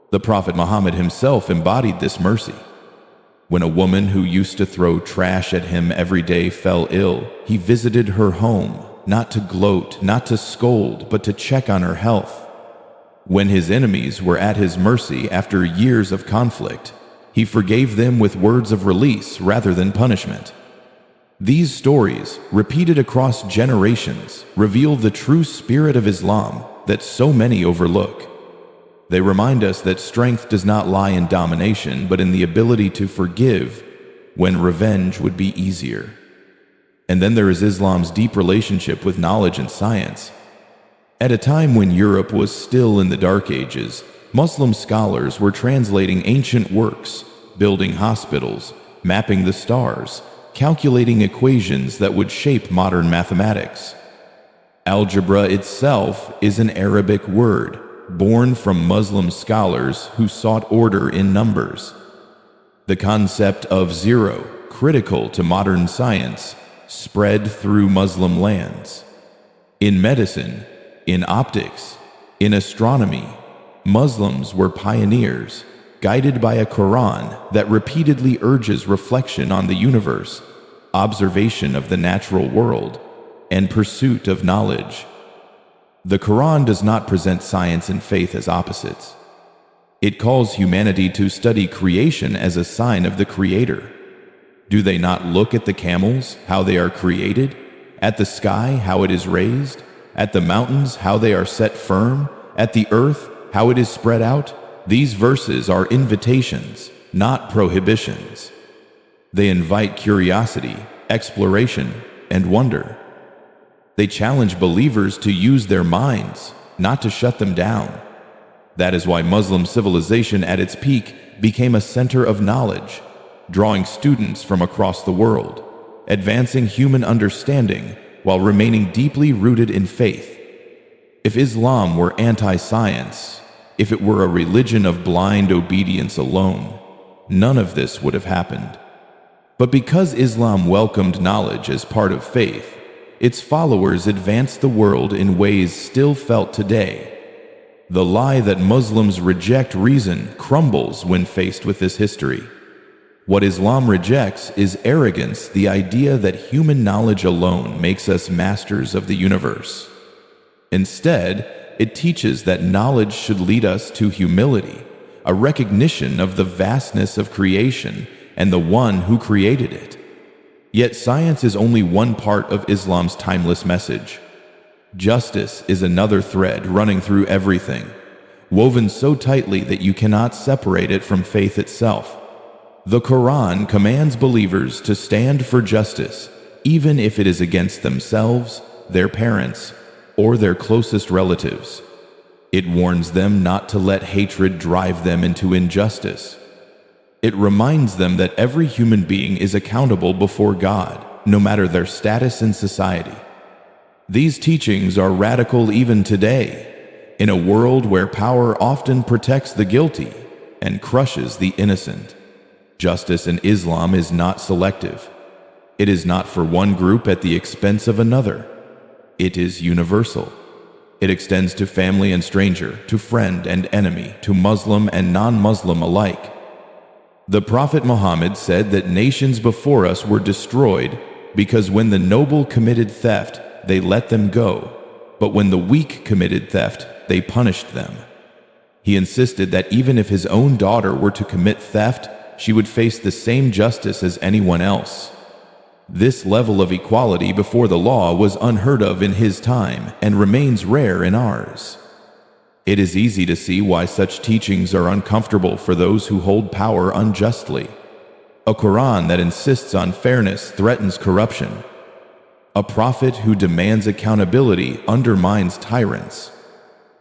The Prophet Muhammad himself embodied this mercy. When a woman who used to throw trash at him every day fell ill, he visited her home, not to gloat, not to scold, but to check on her health. When his enemies were at his mercy after years of conflict, he forgave them with words of release rather than punishment. These stories, repeated across generations, reveal the true spirit of Islam that so many overlook. They remind us that strength does not lie in domination, but in the ability to forgive when revenge would be easier. And then there is Islam's deep relationship with knowledge and science. At a time when Europe was still in the Dark Ages, Muslim scholars were translating ancient works, building hospitals, mapping the stars, calculating equations that would shape modern mathematics. Algebra itself is an Arabic word, born from Muslim scholars who sought order in numbers. The concept of zero, critical to modern science, spread through Muslim lands. In medicine, in optics, in astronomy, Muslims were pioneers, guided by a Quran that repeatedly urges reflection on the universe, observation of the natural world, and pursuit of knowledge. The Quran does not present science and faith as opposites. It calls humanity to study creation as a sign of the Creator. Do they not look at the camels, how they are created? At the sky, how it is raised? At the mountains, how they are set firm? At the earth, how it is spread out? These verses are invitations, not prohibitions. They invite curiosity, exploration, and wonder. They challenge believers to use their minds, not to shut them down. That is why Muslim civilization at its peak became a center of knowledge, drawing students from across the world, advancing human understanding while remaining deeply rooted in faith. If Islam were anti-science, if it were a religion of blind obedience alone, none of this would have happened. But because Islam welcomed knowledge as part of faith, its followers advanced the world in ways still felt today. The lie that Muslims reject reason crumbles when faced with this history. What Islam rejects is arrogance, the idea that human knowledge alone makes us masters of the universe. Instead, it teaches that knowledge should lead us to humility, a recognition of the vastness of creation and the one who created it. Yet science is only one part of Islam's timeless message. Justice is another thread running through everything, woven so tightly that you cannot separate it from faith itself. The Quran commands believers to stand for justice, even if it is against themselves, their parents, or their closest relatives. It warns them not to let hatred drive them into injustice. It reminds them that every human being is accountable before God, no matter their status in society. These teachings are radical even today, in a world where power often protects the guilty and crushes the innocent. Justice in Islam is not selective. It is not for one group at the expense of another. It is universal. It extends to family and stranger, to friend and enemy, to Muslim and non-Muslim alike. The Prophet Muhammad said that nations before us were destroyed because when the noble committed theft, they let them go, but when the weak committed theft, they punished them. He insisted that even if his own daughter were to commit theft, she would face the same justice as anyone else. This level of equality before the law was unheard of in his time and remains rare in ours. It is easy to see why such teachings are uncomfortable for those who hold power unjustly. A Quran that insists on fairness threatens corruption. A prophet who demands accountability undermines tyrants.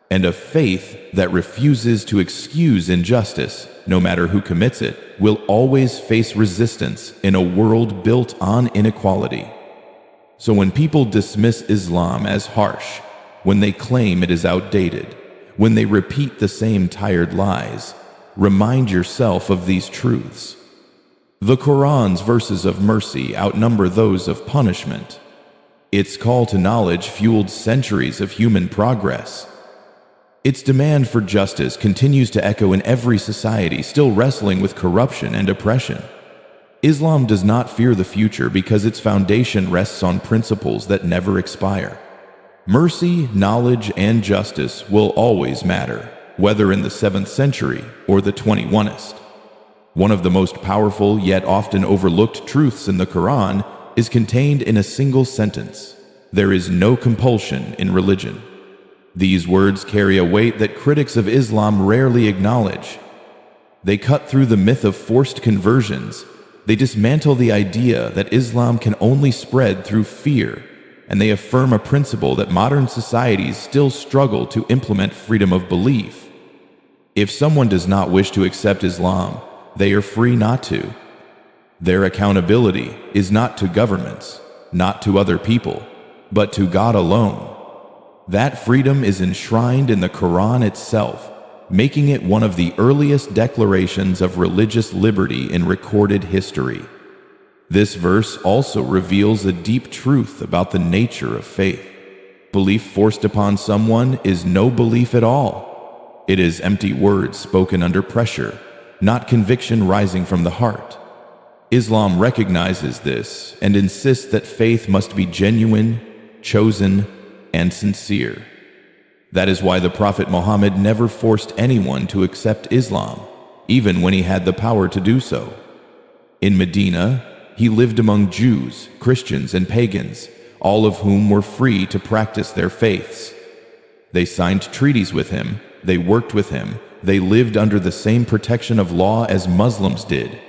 And a faith that refuses to excuse injustice, no matter who commits it, will always face resistance in a world built on inequality. So when people dismiss Islam as harsh, when they claim it is outdated, when they repeat the same tired lies, remind yourself of these truths. The Quran's verses of mercy outnumber those of punishment. Its call to knowledge fueled centuries of human progress. Its demand for justice continues to echo in every society still wrestling with corruption and oppression. Islam does not fear the future because its foundation rests on principles that never expire. Mercy, knowledge, and justice will always matter, whether in the 7th century or the 21st. One of the most powerful yet often overlooked truths in the Quran is contained in a single sentence: there is no compulsion in religion. These words carry a weight that critics of Islam rarely acknowledge. They cut through the myth of forced conversions. They dismantle the idea that Islam can only spread through fear, and they affirm a principle that modern societies still struggle to implement: freedom of belief. If someone does not wish to accept Islam, they are free not to. Their accountability is not to governments, not to other people, but to God alone. That freedom is enshrined in the Quran itself, making it one of the earliest declarations of religious liberty in recorded history. This verse also reveals a deep truth about the nature of faith. Belief forced upon someone is no belief at all. It is empty words spoken under pressure, not conviction rising from the heart. Islam recognizes this and insists that faith must be genuine, chosen, and sincere. That is why the Prophet Muhammad never forced anyone to accept Islam, even when he had the power to do so. In Medina, he lived among Jews, Christians, and pagans, all of whom were free to practice their faiths. They signed treaties with him, they worked with him, they lived under the same protection of law as Muslims did.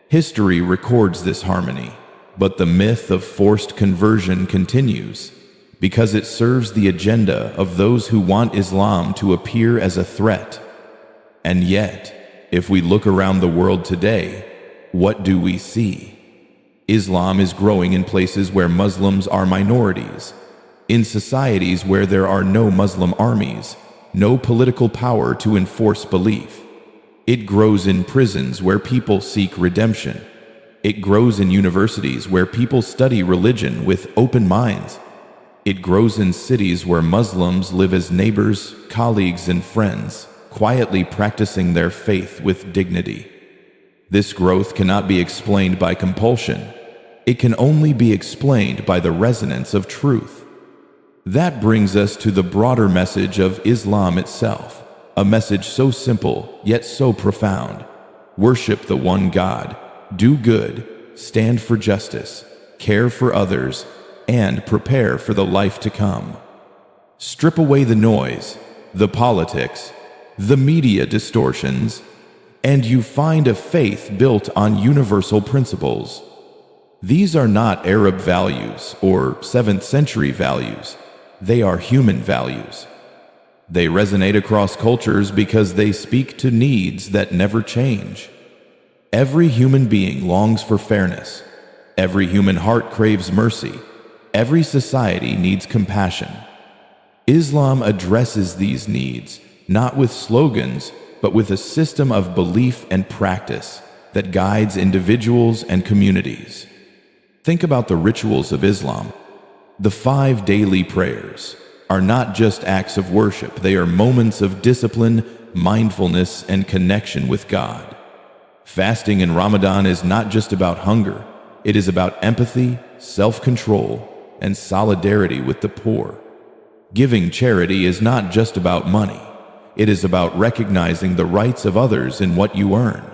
History records this harmony, but the myth of forced conversion continues because it serves the agenda of those who want Islam to appear as a threat. And yet, if we look around the world today, what do we see? Islam is growing in places where Muslims are minorities, in societies where there are no Muslim armies, no political power to enforce belief. It grows in prisons where people seek redemption. It grows in universities where people study religion with open minds. It grows in cities where Muslims live as neighbors, colleagues, and friends, quietly practicing their faith with dignity. This growth cannot be explained by compulsion. It can only be explained by the resonance of truth. That brings us to the broader message of Islam itself, a message so simple yet so profound. Worship the one God, do good, stand for justice, care for others, and prepare for the life to come. Strip away the noise, the politics, the media distortions, and you find a faith built on universal principles. These are not Arab values or 7th century values. They are human values. They resonate across cultures because they speak to needs that never change. Every human being longs for fairness. Every human heart craves mercy. Every society needs compassion. Islam addresses these needs, not with slogans, but with a system of belief and practice that guides individuals and communities. Think about the rituals of Islam. The 5 daily prayers are not just acts of worship, they are moments of discipline, mindfulness, and connection with God. Fasting in Ramadan is not just about hunger, it is about empathy, self-control, and solidarity with the poor. Giving charity is not just about money, it is about recognizing the rights of others in what you earn.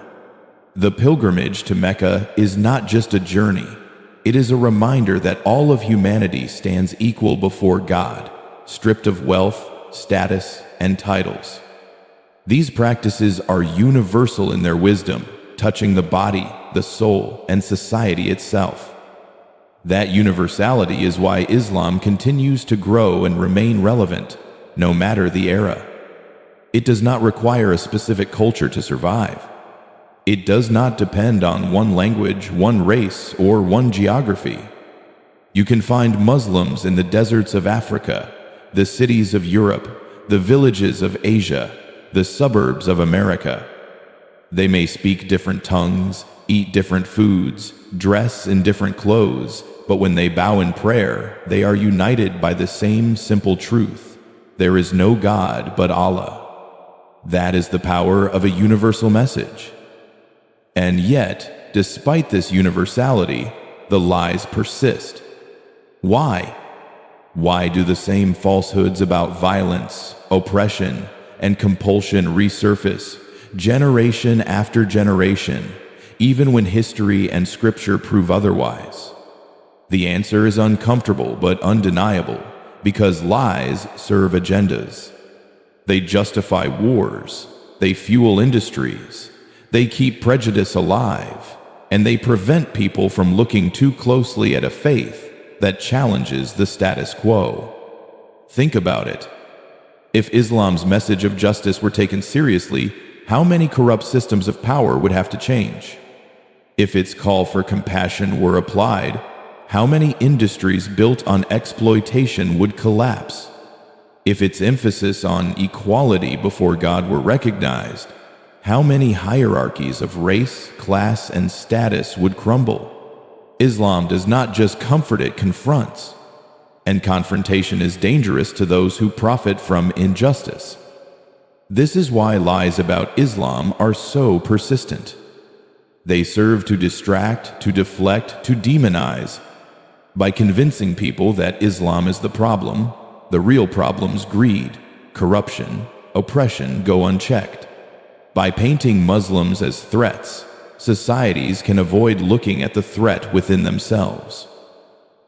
The pilgrimage to Mecca is not just a journey, it is a reminder that all of humanity stands equal before God, stripped of wealth, status, and titles. These practices are universal in their wisdom, touching the body, the soul, and society itself. That universality is why Islam continues to grow and remain relevant, no matter the era. It does not require a specific culture to survive. It does not depend on one language, one race, or one geography. You can find Muslims in the deserts of Africa, the cities of Europe, the villages of Asia, the suburbs of America. They may speak different tongues, eat different foods, dress in different clothes, but when they bow in prayer, they are united by the same simple truth: there is no God but Allah. That is the power of a universal message. And yet, despite this universality, the lies persist. Why? Why do the same falsehoods about violence, oppression, and compulsion resurface generation after generation, even when history and scripture prove otherwise? The answer is uncomfortable but undeniable, because lies serve agendas. They justify wars, they fuel industries, they keep prejudice alive, and they prevent people from looking too closely at a faith that challenges the status quo. Think about it. If Islam's message of justice were taken seriously, how many corrupt systems of power would have to change? If its call for compassion were applied, how many industries built on exploitation would collapse? If its emphasis on equality before God were recognized, how many hierarchies of race, class, and status would crumble? Islam does not just comfort, it confronts. And confrontation is dangerous to those who profit from injustice. This is why lies about Islam are so persistent. They serve to distract, to deflect, to demonize. By convincing people that Islam is the problem, the real problem's greed, corruption, oppression go unchecked. By painting Muslims as threats, societies can avoid looking at the threat within themselves.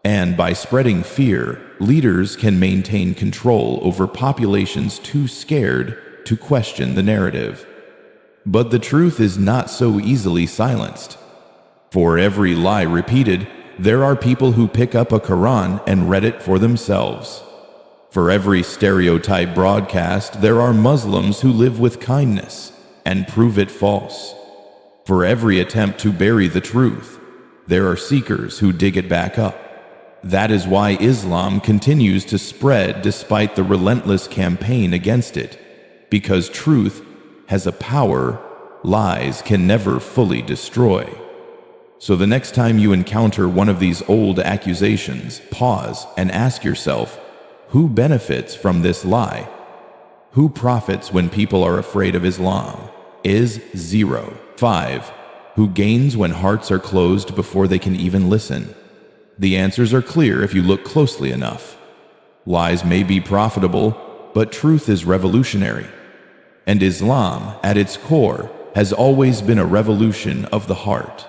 And by spreading fear, leaders can maintain control over populations too scared to question the narrative. But the truth is not so easily silenced. For every lie repeated, there are people who pick up a Quran and read it for themselves. For every stereotype broadcast, there are Muslims who live with kindness and prove it false. For every attempt to bury the truth, there are seekers who dig it back up. That is why Islam continues to spread despite the relentless campaign against it, because truth has a power lies can never fully destroy. So the next time you encounter one of these old accusations, pause and ask yourself, who benefits from this lie? Who profits when people are afraid of Islam? Is 0. 5. Who gains when hearts are closed before they can even listen? The answers are clear if you look closely enough. Lies may be profitable, but truth is revolutionary. And Islam, at its core, has always been a revolution of the heart,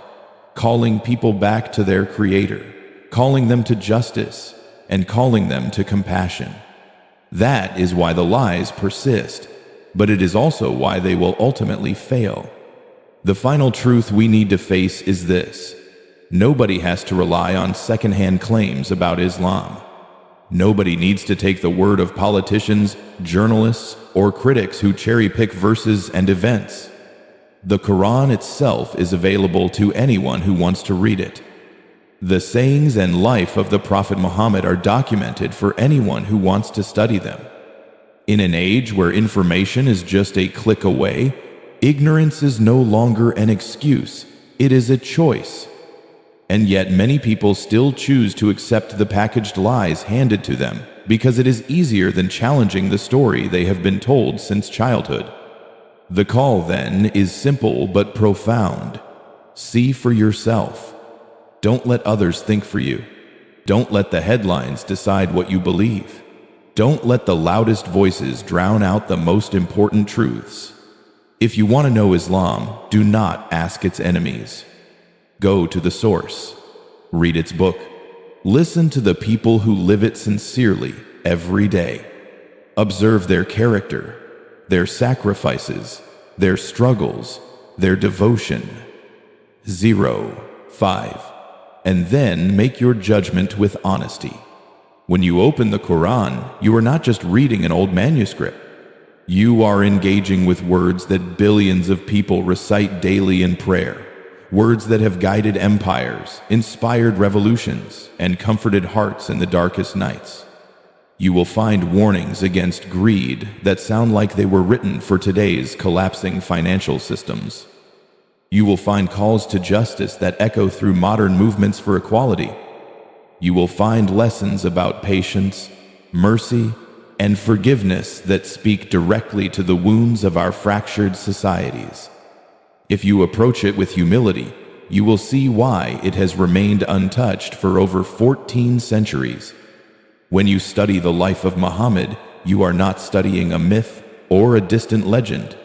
calling people back to their Creator, calling them to justice, and calling them to compassion. That is why the lies persist, but it is also why they will ultimately fail. The final truth we need to face is this: nobody has to rely on second-hand claims about Islam. Nobody needs to take the word of politicians, journalists, or critics who cherry-pick verses and events. The Quran itself is available to anyone who wants to read it. The sayings and life of the Prophet Muhammad are documented for anyone who wants to study them. In an age where information is just a click away, ignorance is no longer an excuse, it is a choice. And yet many people still choose to accept the packaged lies handed to them because it is easier than challenging the story they have been told since childhood. The call, then, is simple but profound. See for yourself. Don't let others think for you. Don't let the headlines decide what you believe. Don't let the loudest voices drown out the most important truths. If you want to know Islam, do not ask its enemies. Go to the source. Read its book. Listen to the people who live it sincerely every day. Observe their character, their sacrifices, their struggles, their devotion. 0. 5. And then make your judgment with honesty. When you open the Quran, you are not just reading an old manuscript. You are engaging with words that billions of people recite daily in prayer. Words that have guided empires, inspired revolutions, and comforted hearts in the darkest nights. You will find warnings against greed that sound like they were written for today's collapsing financial systems. You will find calls to justice that echo through modern movements for equality. You will find lessons about patience, mercy, and forgiveness that speak directly to the wounds of our fractured societies. If you approach it with humility, you will see why it has remained untouched for over 14 centuries. When you study the life of Muhammad, you are not studying a myth or a distant legend.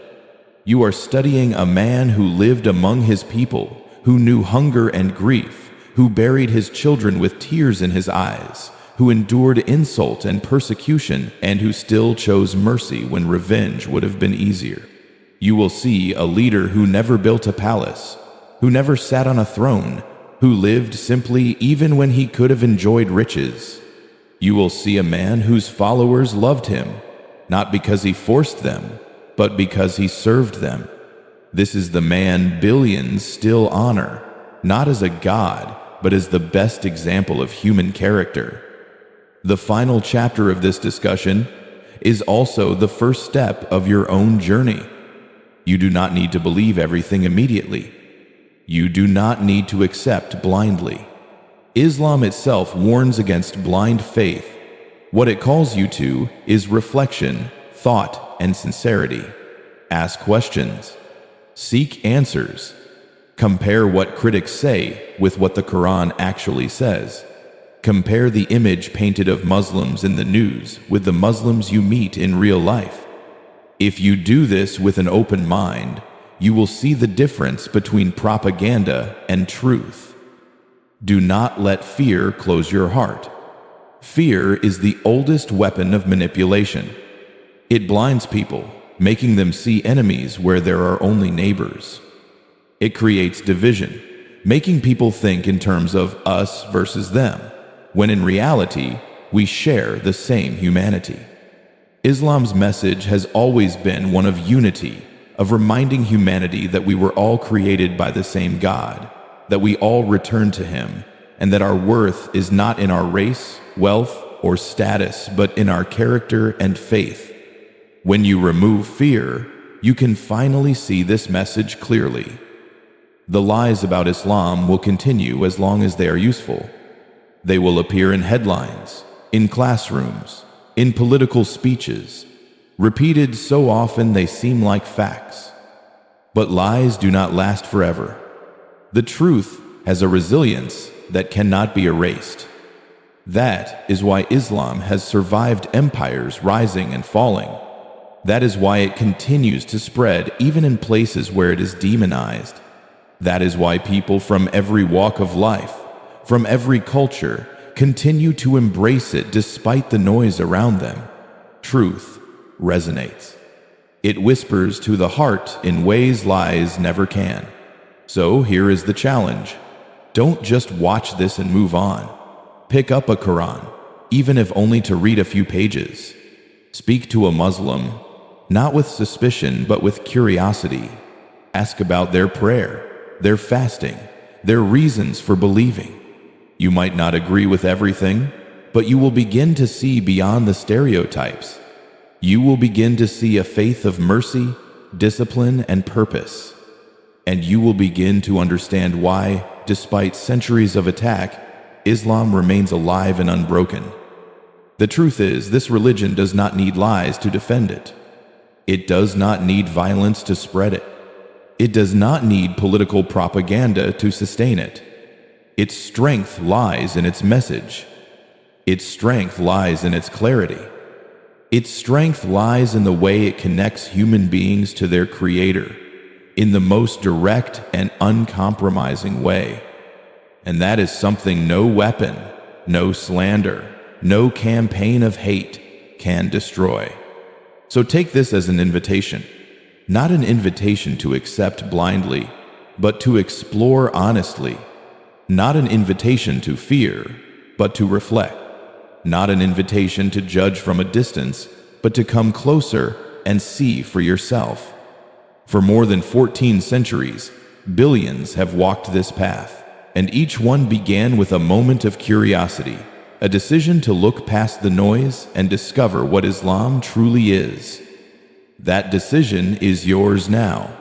You are studying a man who lived among his people, who knew hunger and grief, who buried his children with tears in his eyes, who endured insult and persecution, and who still chose mercy when revenge would have been easier. You will see a leader who never built a palace, who never sat on a throne, who lived simply even when he could have enjoyed riches. You will see a man whose followers loved him, not because he forced them, but because he served them. This is the man billions still honor, not as a god, but as the best example of human character. The final chapter of this discussion is also the first step of your own journey. You do not need to believe everything immediately. You do not need to accept blindly. Islam itself warns against blind faith. What it calls you to is reflection, thought, and sincerity. Ask questions. Seek answers. Compare what critics say with what the Quran actually says. Compare the image painted of Muslims in the news with the Muslims you meet in real life. If you do this with an open mind, you will see the difference between propaganda and truth. Do not let fear close your heart. Fear is the oldest weapon of manipulation. It blinds people, making them see enemies where there are only neighbors. It creates division, making people think in terms of us versus them, when in reality, we share the same humanity. Islam's message has always been one of unity, of reminding humanity that we were all created by the same God, that we all return to Him, and that our worth is not in our race, wealth, or status, but in our character and faith. When you remove fear, you can finally see this message clearly. The lies about Islam will continue as long as they are useful. They will appear in headlines, in classrooms, in political speeches, repeated so often they seem like facts. But lies do not last forever. The truth has a resilience that cannot be erased. That is why Islam has survived empires rising and falling. That is why it continues to spread even in places where it is demonized. That is why people from every walk of life, from every culture, continue to embrace it despite the noise around them. Truth resonates. It whispers to the heart in ways lies never can. So here is the challenge. Don't just watch this and move on. Pick up a Quran, even if only to read a few pages. Speak to a Muslim, not with suspicion but with curiosity. Ask about their prayer, their fasting, their reasons for believing. You might not agree with everything, but you will begin to see beyond the stereotypes. You will begin to see a faith of mercy, discipline, and purpose. And you will begin to understand why, despite centuries of attack, Islam remains alive and unbroken. The truth is, this religion does not need lies to defend it. It does not need violence to spread it. It does not need political propaganda to sustain it. Its strength lies in its message. Its strength lies in its clarity. Its strength lies in the way it connects human beings to their Creator in the most direct and uncompromising way. And that is something no weapon, no slander, no campaign of hate can destroy. So take this as an invitation, not an invitation to accept blindly, but to explore honestly. Not an invitation to fear, but to reflect. Not an invitation to judge from a distance, but to come closer and see for yourself. For more than 14 centuries, billions have walked this path, and each one began with a moment of curiosity, a decision to look past the noise and discover what Islam truly is. That decision is yours now.